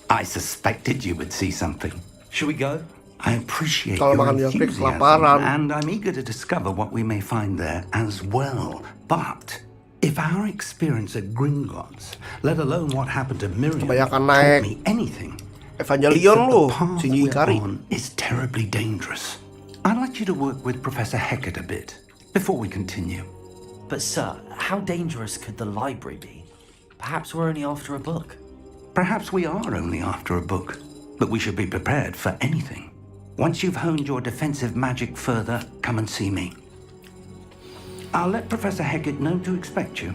I suspected you would see something. Should we go? I appreciate your enthusiasm, and I'm eager to discover what we may find there as well. But if our experience at Gringotts, let alone what happened to Miriam, taught me anything, Evangelion lo, sini Ikari, is terribly dangerous. I'd like you to work with Professor Hecat a bit before we continue. But sir, how dangerous could the library be? Perhaps we're only after a book. Perhaps we are only after a book, but we should be prepared for anything. Once you've honed your defensive magic further, come and see me. I'll let Professor Hecat know to expect you.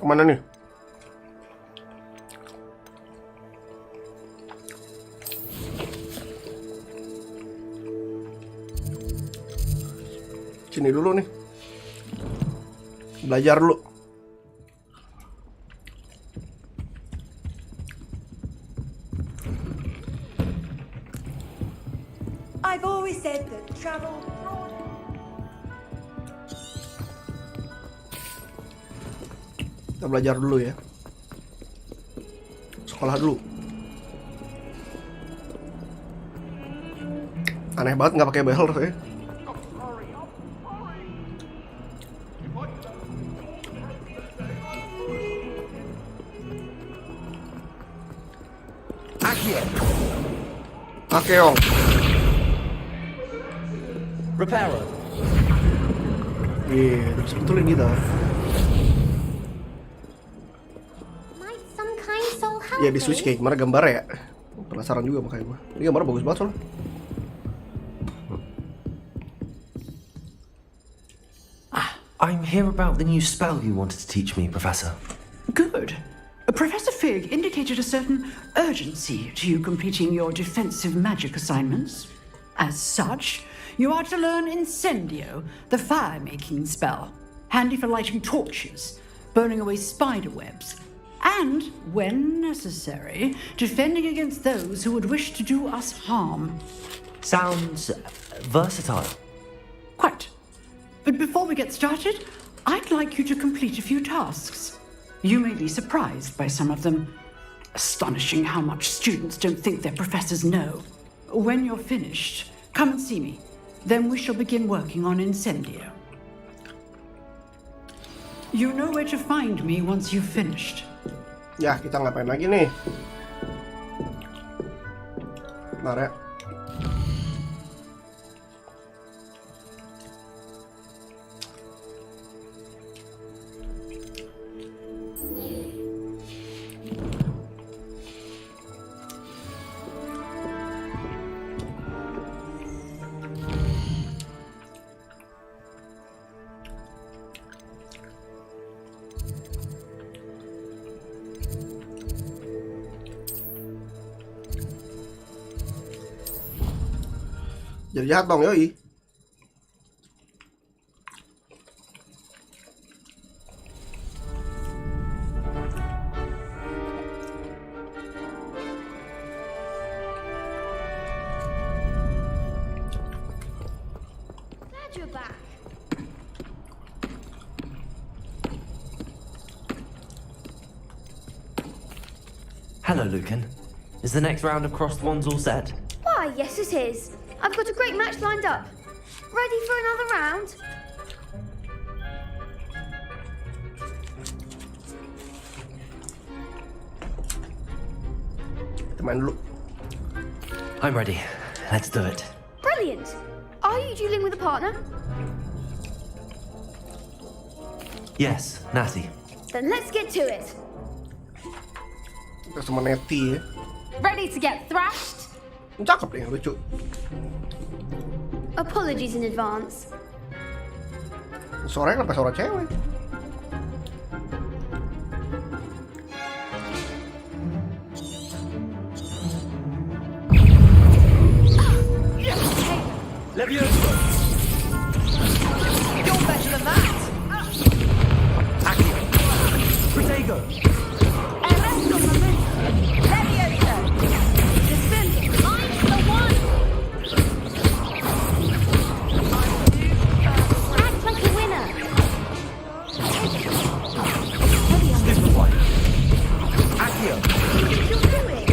Kemana nih? Sini dulu nih. Belajar dulu. I've always said that travel. Kita belajar dulu ya. Sekolah dulu. Aneh banget nggak pakai behel ya. Akeong. Reparo. Iya, sebetulnya kita. Ya di Switch kayak gimana gambarnya ya? Penasaran juga makanya gue. Ini gambarnya bagus banget soalnya. I'm here about the new spell you wanted to teach me, Professor. Good. Professor Fig indicated a certain urgency to you completing your defensive magic assignments. As such, you are to learn Incendio, the fire-making spell, handy for lighting torches, burning away spider webs, and, when necessary, defending against those who would wish to do us harm. Sounds versatile. Quite. But before we get started, I'd like you to complete a few tasks. You may be surprised by some of them. Astonishing how much students don't think their professors know. When you're finished, come and see me. Then we shall begin working on Incendio. You know where to find me once you've finished. Ya, kita ngapain lagi nih? Bentar ya. Jadi jahat dong, yoi. Glad you're back. Hello, Lucan. Is the next round of crossed wands all set? Why, yes it is. I've got a great match lined up. Ready for another round? Main dulu. I'm ready. Let's do it. Brilliant. Are you dueling with a partner? Yes, Natty. Then let's get to it. Kita sama Netty ya. Ready to get thrashed? Cakep nih, lucu. Apologies in advance. Suaranya kenapa suara cewek? Levioso! You're better than that! Accio! Protego! Arresto momento! Levioso! Descending! I'm the one! Act like a winner! Stiffen White! Accio! What are you doing?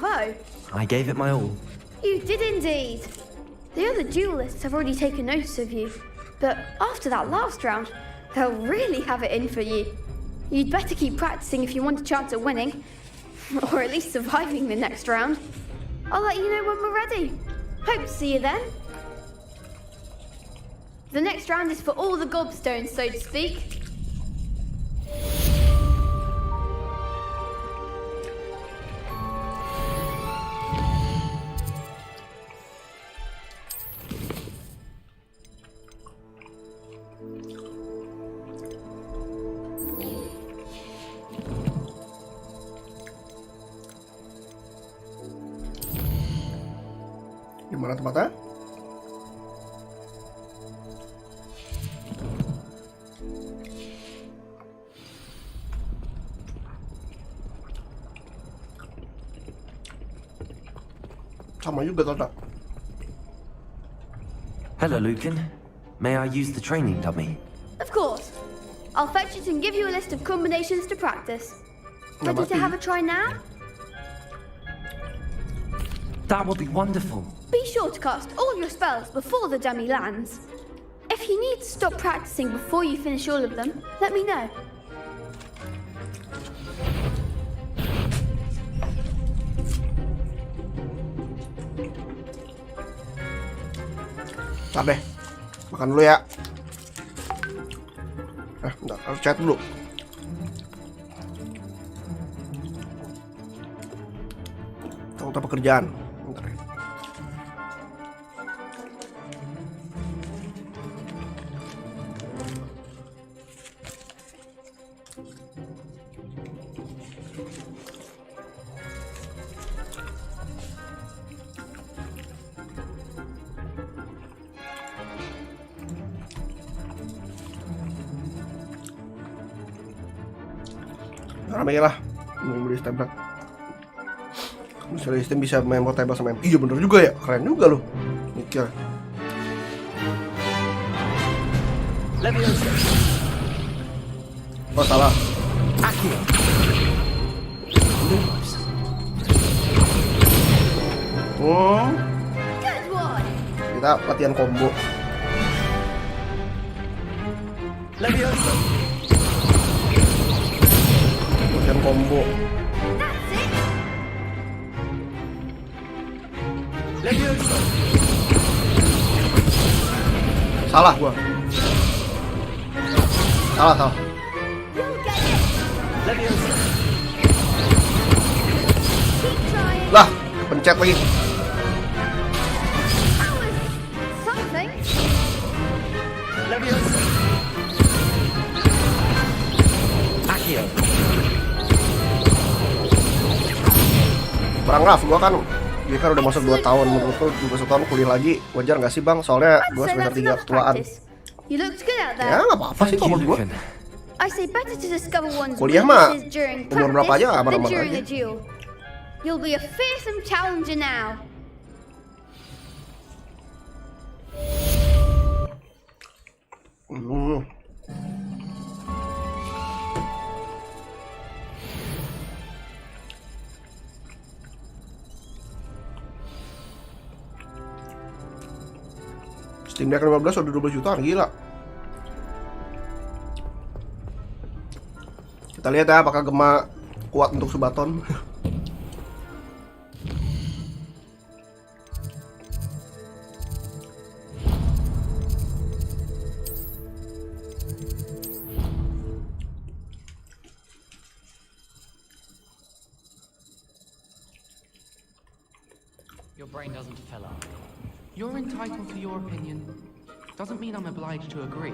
Bravo! I gave it my all. You did indeed. The other duelists have already taken notice of you, but after that last round, they'll really have it in for you. You'd better keep practicing if you want a chance at winning, or at least surviving the next round. I'll let you know when we're ready. Hope to see you then. The next round is for all the gobstones, so to speak. Di mana tempatnya? Sama juga tanda. Hello, Lucan. May I use the training dummy? Of course. I'll fetch it and give you a list of combinations to practice. Ready to have a try now? That would be wonderful. Be sure to cast all your spells before the dummy lands. If you need to stop practicing before you finish all of them, let me know. Ntar deh, makan dulu ya. Bentar, harus chat dulu. Tentang pekerjaan. Bentar ya. Rame lah, beli stempel. Misalnya sistem bisa main portable sama MP. Iya bener juga ya, keren juga loh. Mikir. Oh salah. Kita latihan combo. Latihan combo. Salah gua. Salah. Lah, pencet lagi. Kurang raf, gua kan dia kan udah masuk 2 tahun, menurutku 2 tahun kuliah lagi wajar nggak sih bang? Soalnya gua semester 3 ketuaan. Ya nggak apa-apa sih kalau menurut gua. Kuliah mah umur berapa aja aman-aman aja. You'll be a fearsome challenger now. Steam Deck 15 udah 12 jutaan, gila. Kita lihat ya apakah Gema kuat untuk Subaton. Your brain doesn't fill up. You're entitled to your opinion. Doesn't mean I'm obliged to agree.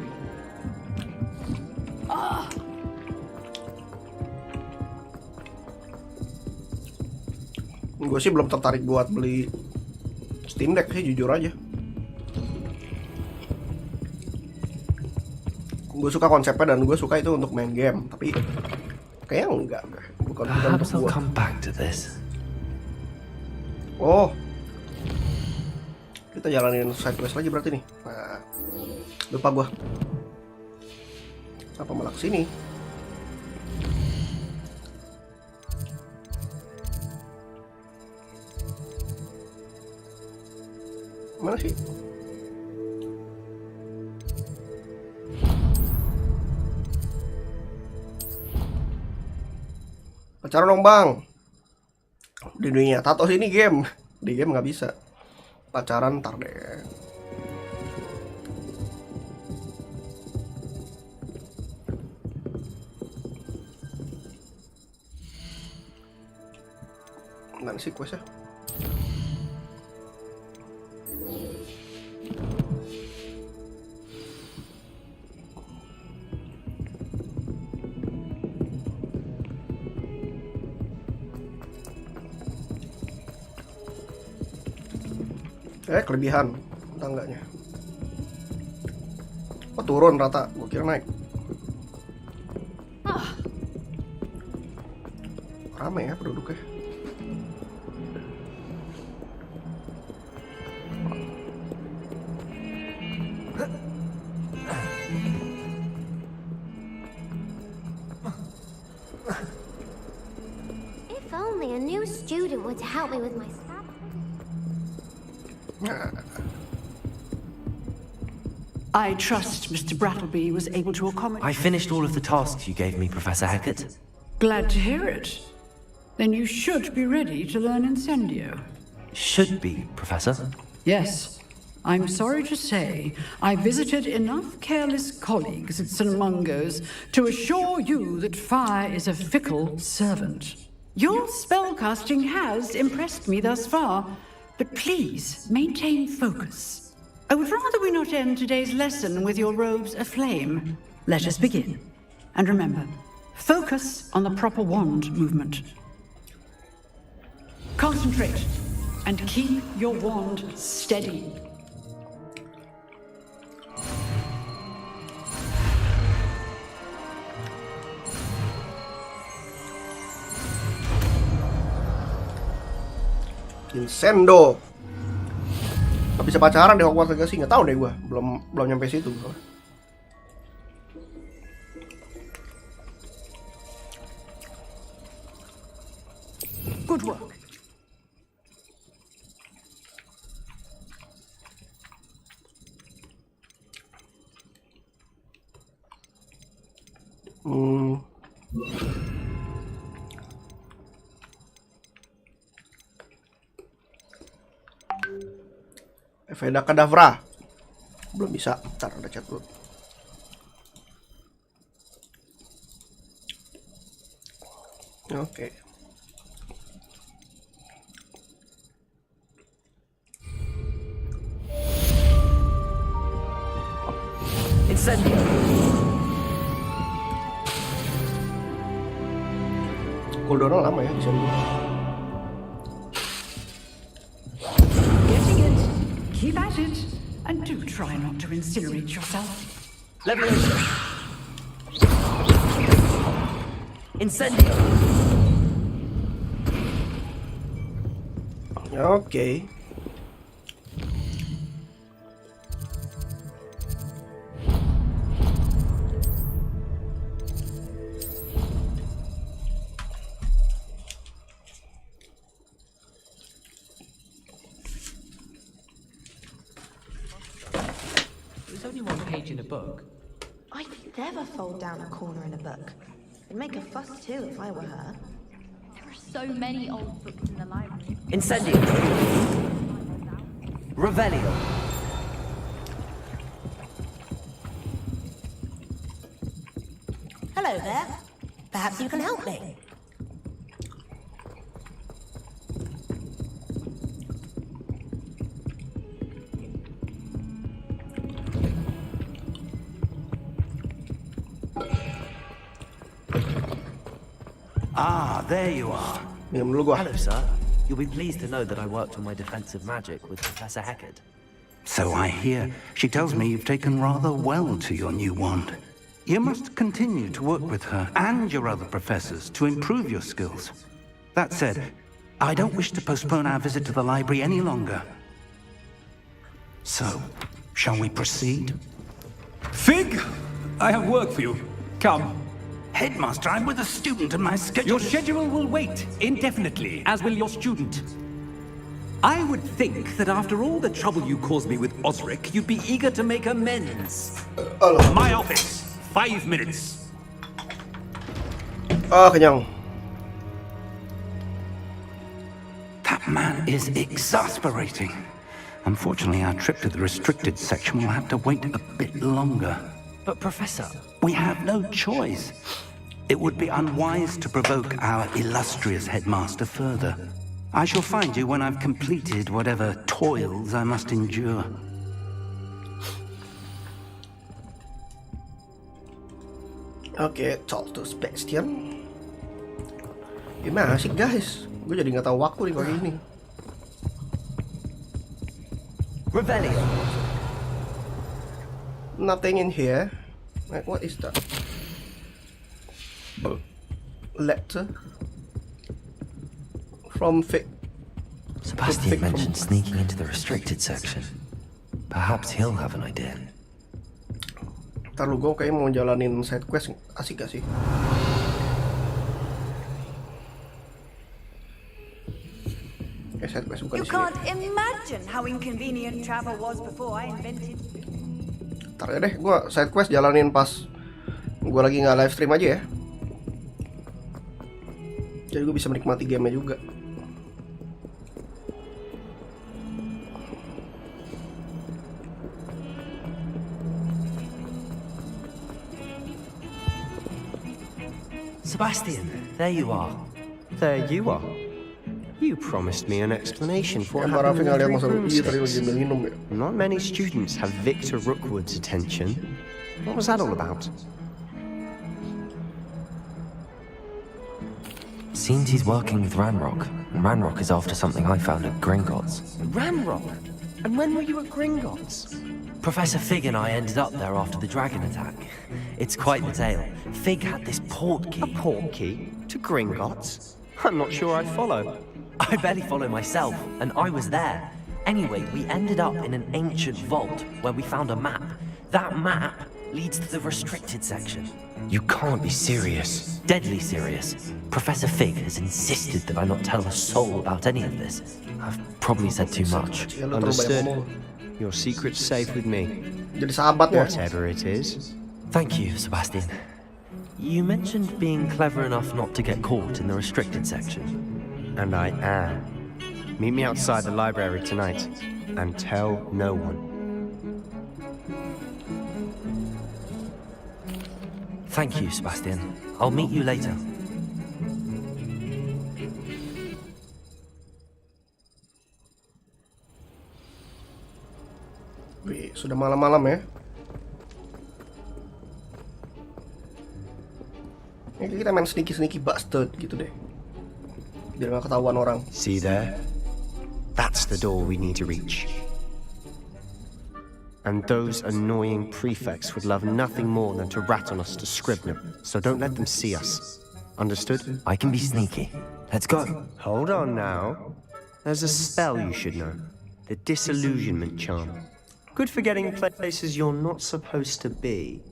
Gue sih belum tertarik buat beli Steam Deck sih, jujur aja. Gue suka konsepnya dan gue suka itu untuk main game, tapi kayaknya enggak. Bukan untuk gue. Oh, kita jalanin side quest lagi berarti nih. Nah, lupa gua. Apa malah kesini? Mana sih? Pacaran dong bang. Di dunia tato sini game. Di game nggak bisa. Pacaran ntar deh. Mana sih questnya? Kelebihan tangganya. Oh turun rata, gue kira naik. Rame ya penduduknya. If only a new student were to help me with my stuff. I trust Mr. Brattleby was able to accommodate. I finished all of the tasks you gave me, Professor Hackett. Glad to hear it. Then you should be ready to learn Incendio. Should be, Professor. Yes. I'm sorry to say, I visited enough careless colleagues at St. Mungo's to assure you that fire is a fickle servant. Your spellcasting has impressed me thus far, but please maintain focus. I would rather we not end today's lesson with your robes aflame. Let us begin. And remember, focus on the proper wand movement. Concentrate and keep your wand steady. Incendio. Gak bisa pacaran di Hogwarts Legacy, nggak tahu deh gue, belum nyampe situ. Good work. Veda Kadavra. Belum bisa, ntar ada chat dulu. Oke. Incendio. Cooldown lama ya bisa dulu. Getting it. Keep at it. And do try not to incinerate yourself. Leviosa. Incendio. Oke. There's only one page in a book. I'd never fold down a corner in a book. I'd make a fuss too if I were her. There are so many old books in the library. Incendio. Revelio. Hello there. Perhaps you can help me. Ah, there you are. Hello, sir. You'll be pleased to know that I worked on my defensive magic with Professor Hackett. So I hear. She tells me you've taken rather well to your new wand. You must continue to work with her and your other professors to improve your skills. That said, I don't wish to postpone our visit to the library any longer. So, shall we proceed? Fig, I have work for you. Come. Headmaster, I'm with a student and my schedule... Your schedule will wait indefinitely, as will your student. I would think that after all the trouble you caused me with Osric, you'd be eager to make amends. My office. 5 minutes. Kenyang. That man is exasperating. Unfortunately, our trip to the restricted section will have to wait a bit longer. But Professor... We have no choice. It would be unwise to provoke our illustrious headmaster further. I shall find you when I've completed whatever toils I must endure. Oke, talk to Sebastian. Gimana sih guys? Gue jadi nggak tahu waktu nih kali ini. Rebellion. Nothing in here. Like, what is that? Letter from Fig. Sebastian mentioned sneaking into the restricted section. Perhaps he'll have an idea. Ntar lu, gue kayaknya mau jalanin side quest. Asik gak sih? Side quest bukan You di sini. can't imagine how inconvenient travel was before I invented. Ntar ya deh, gue side quest jalanin pas gue lagi nggak live stream aja ya. Jadi gue bisa menikmati gamenya juga. Sebastian, there you are. There you are. You promised me an explanation for what happened in the broomsticks. Not many students have Victor Rookwood's attention. What was that all about? Seems he's working with Ranrock, and Ranrock is after something I found at Gringotts. Ranrock? And when were you at Gringotts? Professor Fig and I ended up there after the dragon attack. It's quite the tale. Fig had this port key. A port key? To Gringotts? I'm not sure I follow. I barely follow myself, and I was there. Anyway, we ended up in an ancient vault where we found a map. That map leads to the restricted section. You can't be serious. Deadly serious. Professor Fig has insisted that I not tell a soul about any of this. I've probably said too much. Understood. Your secret's safe with me. Jadi sahabat ya. Whatever it is. Thank you, Sebastian. You mentioned being clever enough not to get caught in the restricted section. And I am. Meet me outside the library tonight, and tell no one. Thank you, Sebastian. I'll meet you later. Wih, sudah malam-malam ya. Ini kita main sneaky bastard gitu deh. Biar gak ketahuan orang. See there? That's the door we need to reach. And those annoying prefects would love nothing more than to rat on us to Scribner, so don't let them see us. Understood? I can be sneaky. Let's go. Hold on now. There's a spell you should know. The Disillusionment Charm. Good for getting places you're not supposed to be.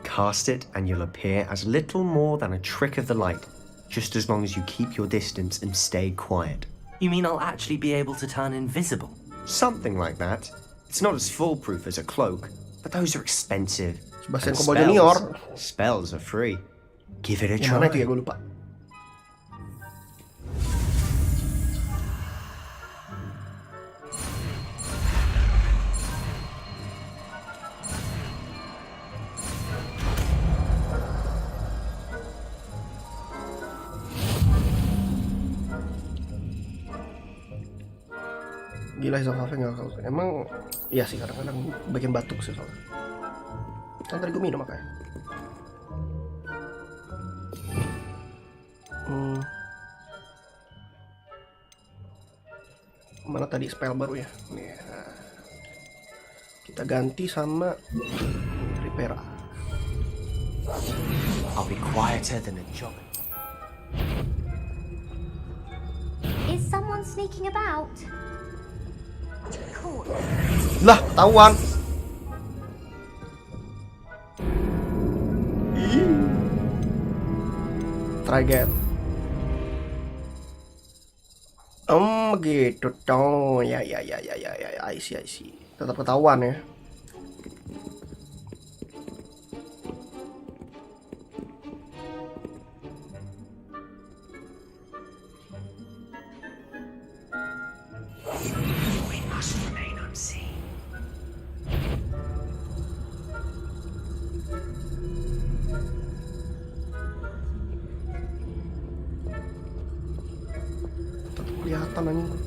Cast it and you'll appear as little more than a trick of the light. Just as long as you keep your distance and stay quiet. You mean I'll actually be able to turn invisible? Something like that. It's not as foolproof as a cloak, but those are expensive. And spells are free. Give it a try. Mana itu ya, gue lupa. Gila sih kafe nggak emang iya sih kadang-kadang bikin batuk sih soalnya. Kan tadi gue minum makanya. Mana tadi spell baru ya? Nih, kita ganti sama Ripera. I'll be quieter than a jog. Is someone sneaking about? Lah, ketahuan. Try again. Gitu dong. Ya. I see. Tetap ketahuan ya. We must remain unseen. Tetap kelihatan anjing.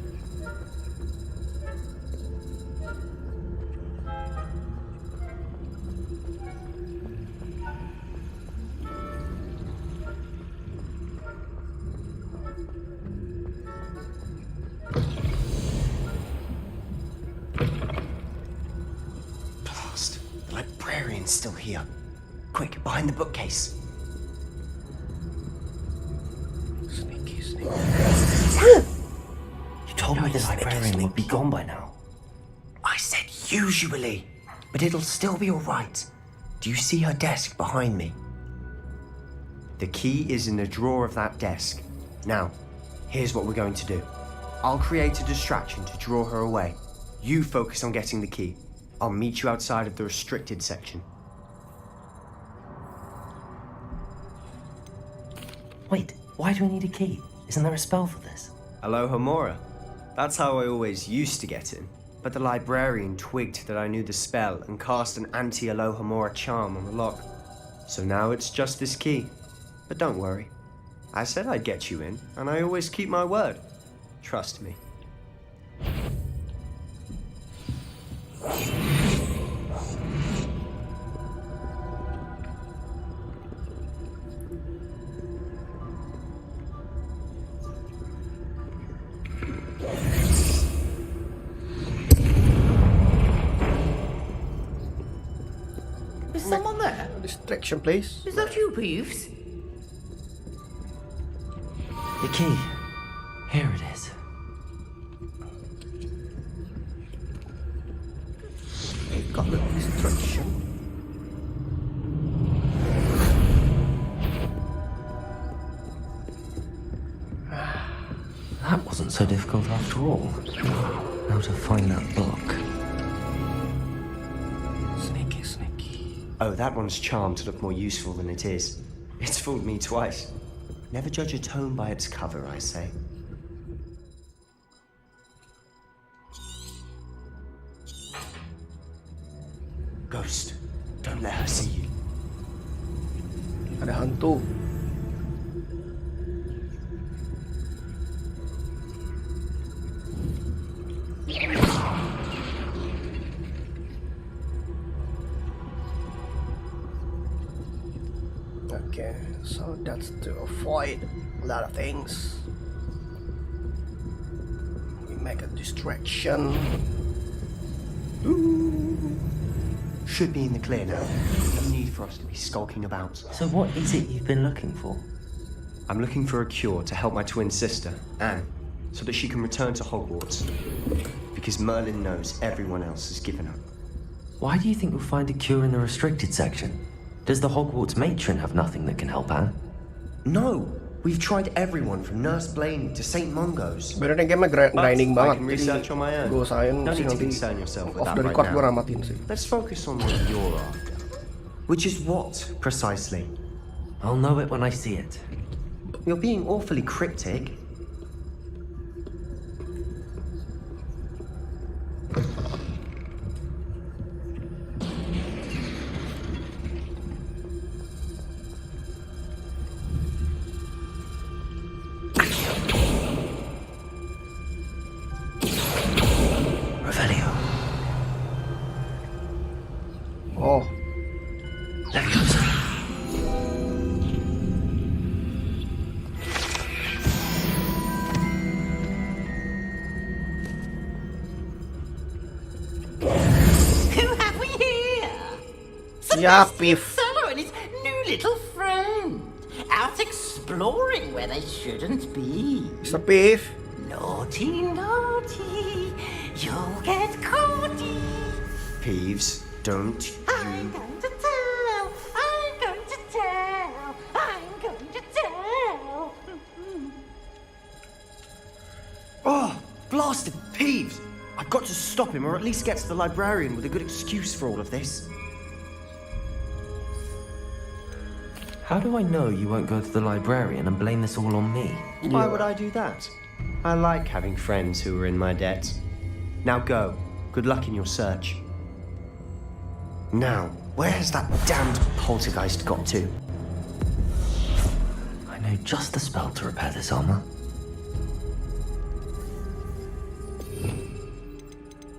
Blast. The librarian's still here. Quick, behind the bookcase. Sneaky. You told me the librarian would be gone by now. I said usually, but it'll still be alright. Do you see her desk behind me? The key is in the drawer of that desk. Now, here's what we're going to do. I'll create a distraction to draw her away. You focus on getting the key. I'll meet you outside of the restricted section. Wait, why do I need a key? Isn't there a spell for this? Alohomora. That's how I always used to get in. But the librarian twigged that I knew the spell and cast an anti-Alohomora charm on the lock. So now it's just this key. But don't worry. I said I'd get you in, and I always keep my word. Trust me. Is someone there? Distraction, please. Is that you, Peeves? The key. Here it is. Got the distraction. That wasn't so difficult after all. Now to find that book. Sneaky. Oh, that one's charmed to look more useful than it is. It's fooled me twice. Never judge a tome by its cover, I say. Ghost, don't let her see you. Ada hantu. Okay, so that's to avoid a lot of things. We make a distraction. Should be in the clear now. No need for us to be skulking about. So what is it you've been looking for? I'm looking for a cure to help my twin sister, Anne, so that she can return to Hogwarts. Because Merlin knows everyone else has given up. Why do you think we'll find a cure in the restricted section? Does the Hogwarts matron have nothing that can help Anne? No! We've tried everyone from Nurse Blaney to St. Mungo's. Sebenarnya game grinding I banget. can research on my own. Gue usahain No sih need to nanti concern yourself with off that the right record gue now. ramatin sih. Let's focus on what you're after. Which is what, precisely? I'll know it when I see it. You're being awfully cryptic. Oh. Who have we here? Yeah, Beef. Solo and his new little friend. Out exploring where they shouldn't be. Mr. Beef. Naughty, naughty. You'll get caughty. Peeves, don't I'm going to tell. I'm going to tell. I'm going to tell. Oh, blasted peeved. I've got to stop him, or at least get to the librarian with a good excuse for all of this. How do I know you won't go to the librarian and blame this all on me? Why would I do that? I like having friends who are in my debt. Now go. Good luck in your search. Now, where has that damned poltergeist got to? I know just the spell to repair this armor.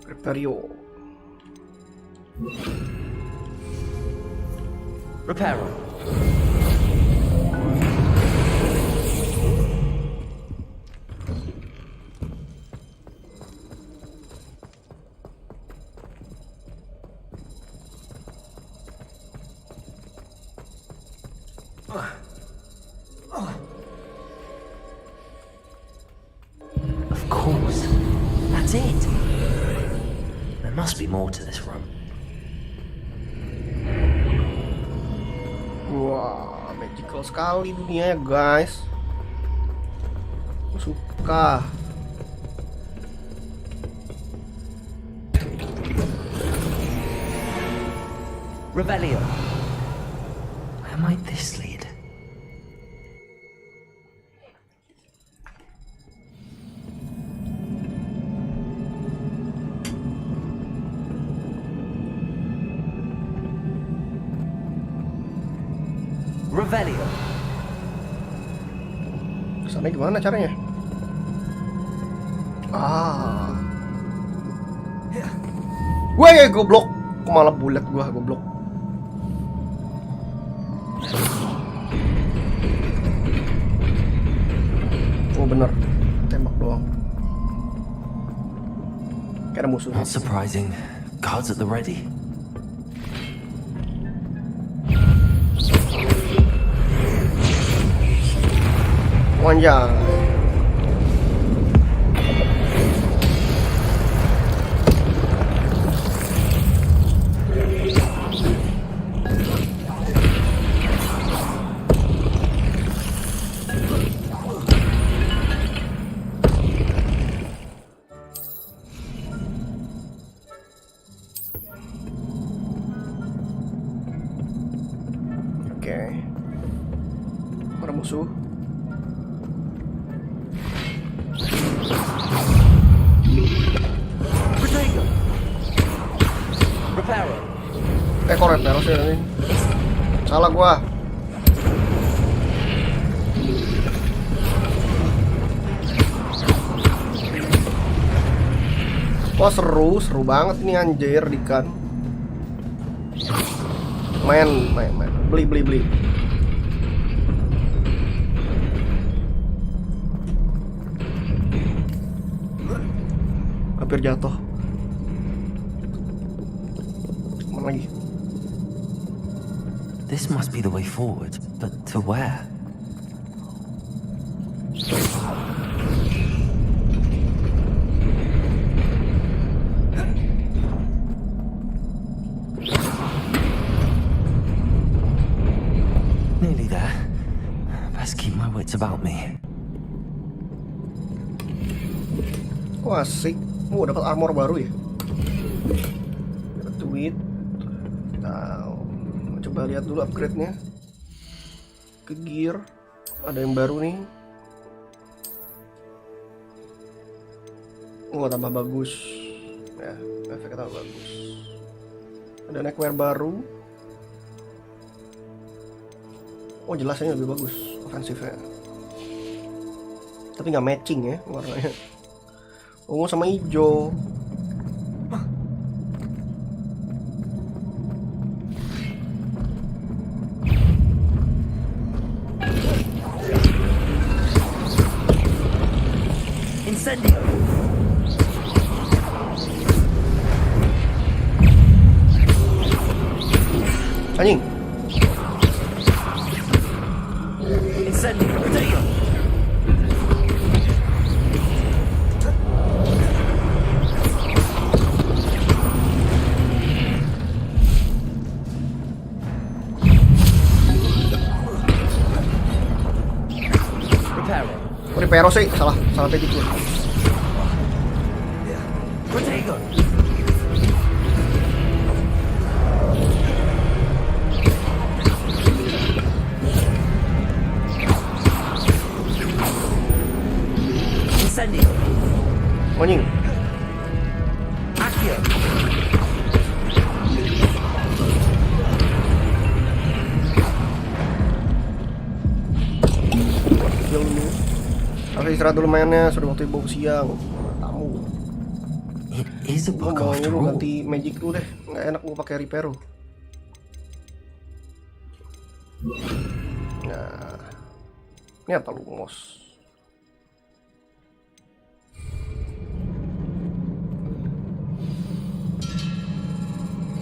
Repario. Reparo. Of course. That's it. There must be more to this room. Wah, magical sekali dunia ya guys. Aku suka. Revelio. Where might this lead? Revelio. Kesana gimana caranya? Ah. Weh, goblok. Kok malah bulat gua, goblok. Oh bener, tembak doang. Kayak ada musuh. Not surprising. Guards at the ready. Wanjang. Oke. Ada musuh. Kok reparo sih ini? Salah gua. Wah seru banget nih anjir Dikan. Main. Beli. Hampir jatuh. Mana lagi? This must be the way forward, but to where? Nearly there. Best keep my wits about me. Wah asik. Dapat armor baru ya. Dapat duit. Coba lihat dulu upgrade-nya. Ke gear ada yang baru nih. Oh tambah bagus. Ya, efeknya tambah bagus. Ada neckwear baru. Oh jelas ini lebih bagus ofensifnya. Tapi nggak matching ya warnanya. Ungu sama hijau. Incendio. Anjing. Incendio. Incendio. Reparo sih, salah petik gue. Protego! Incendio! Anjing. Accio! Oke, istirahat dulu mainnya, sudah waktu bau siang. Tamu. Is a book after Lu all. ganti magic dulu deh, nggak enak gua pakai reparo. Nah, ini apa lumos?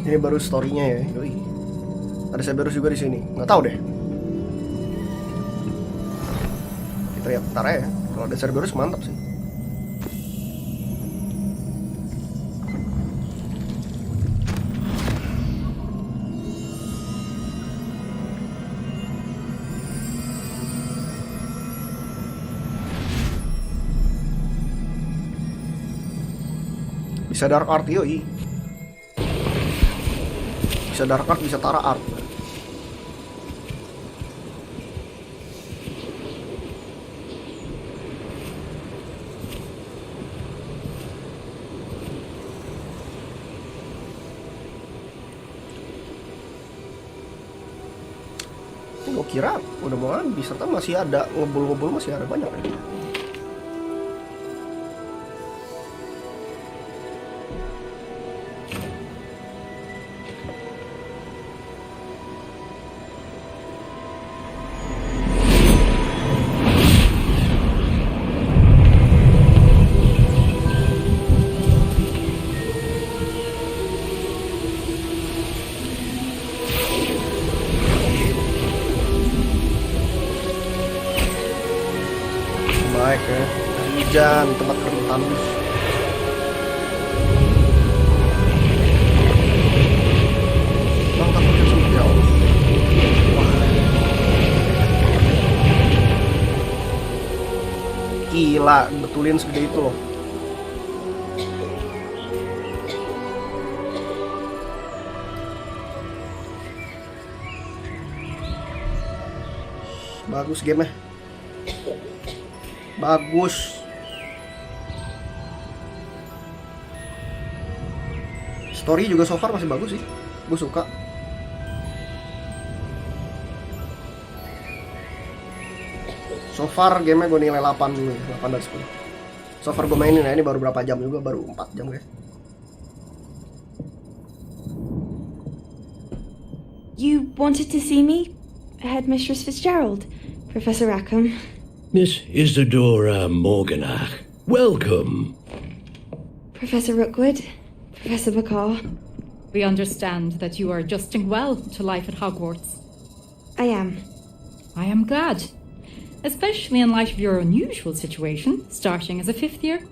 Ini baru story-nya ya, yoi. Ada Cerberus juga di sini, nggak tahu deh. Kita lihat ntar ya, kalau ada Cerberus mantap sih. Bisa dark art yoi. Bisa dark art, bisa tara art. Gue kira udah mau habis, ternyata masih ada ngebul-ngebul, masih ada banyak ya. Baik ya, hujan, tempat kering tandus. Bang, takut kesempit ya Allah. Gila, betulin segede itu loh. Bagus game-nya. Bagus. Story juga so far masih bagus sih. Gue suka. So far game-nya gue nilai 8 dulu ya, 8 dari 10. So far gue mainin ya, ini baru berapa jam juga, baru 4 jam guys. You wanted to see me? Headmistress Fitzgerald, Professor Rackham. Miss Isadora Morganach, welcome. Professor Rookwood, Professor Bakar. We understand that you are adjusting well to life at Hogwarts. I am. I am glad, especially in light of your unusual situation, starting as a 5th year.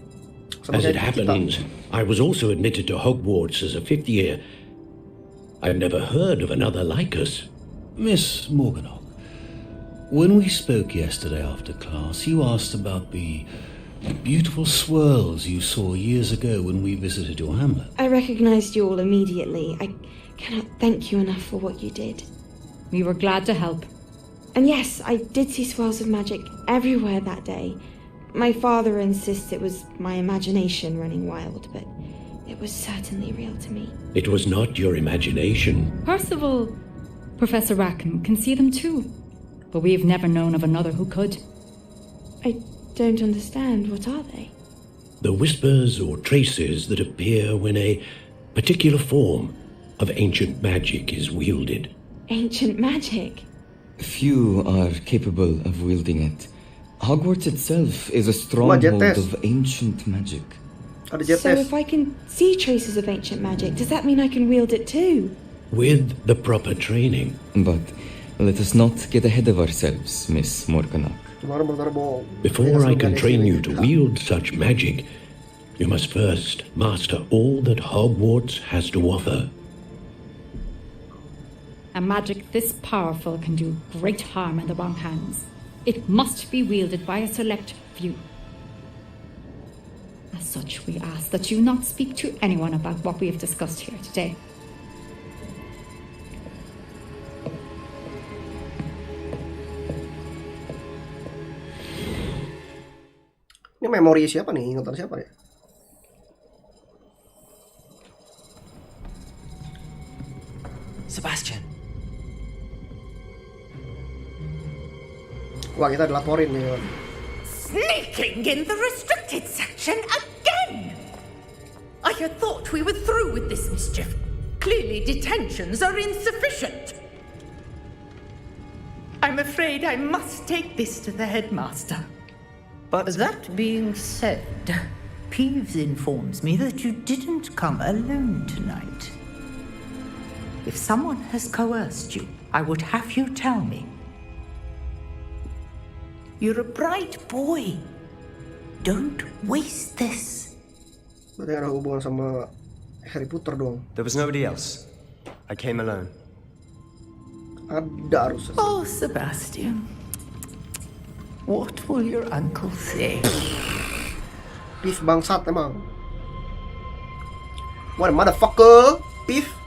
As it happens, I was also admitted to Hogwarts as a 5th year. I've never heard of another like us. Miss Morganach, when we spoke yesterday after class, you asked about the beautiful swirls you saw years ago when we visited your hamlet. I recognized you all immediately. I cannot thank you enough for what you did. We were glad to help. And yes, I did see swirls of magic everywhere that day. My father insists it was my imagination running wild, but it was certainly real to me. It was not your imagination. Percival, Professor Rackham can see them too, but we have never known of another who could. I don't understand. What are they? The whispers or traces that appear when a particular form of ancient magic is wielded. Ancient magic? Few are capable of wielding it. Hogwarts itself is a stronghold of ancient magic. So if I can see traces of ancient magic, does that mean I can wield it too? With the proper training. But let us not get ahead of ourselves, Miss Morganach. Before I can train you to wield such magic, you must first master all that Hogwarts has to offer. A magic this powerful can do great harm in the wrong hands. It must be wielded by a select few. A As such, we ask that you not speak to anyone about what we have discussed here today. Ini memori siapa nih? Ingatan siapa ya? Sebastian. Wah, kita dilaporin nih. Sneaking in the restricted section again! I had thought we were through with this mischief. Clearly detentions are insufficient. I'm afraid I must take this to the headmaster. But that being said, Peeves informs me that you didn't come alone tonight. If someone has coerced you, I would have you tell me. You're a bright boy. Don't waste this. Berarti ada hubungan sama Harry Potter dong. There was nobody else. I came alone. Ada harusnya. Oh, Sebastian. What will your uncle say? Beef bangsat emang. What a motherfucker, Beef.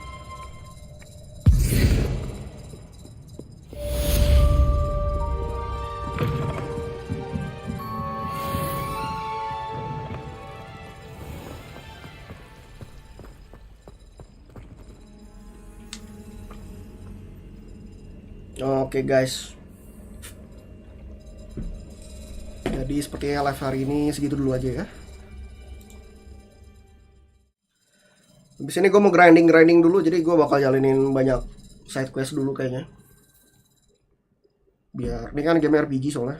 Oke guys, jadi sepertinya live hari ini segitu dulu aja ya. Habis ini gue mau grinding dulu, jadi gue bakal jalanin banyak side quest dulu kayaknya. Biar ini kan game RPG soalnya.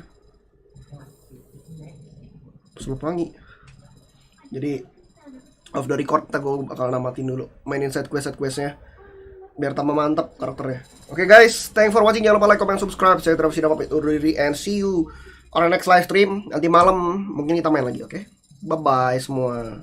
Sebelum pelangi. Jadi off the record gue bakal namatin dulu, mainin side questnya. Biar tambah mantap karakternya. Oke guys, thanks for watching. Jangan lupa like, comment, subscribe. Saya Terus pamit undur diri and see you on the next live stream. Nanti malam mungkin kita main lagi, oke? Bye bye semua.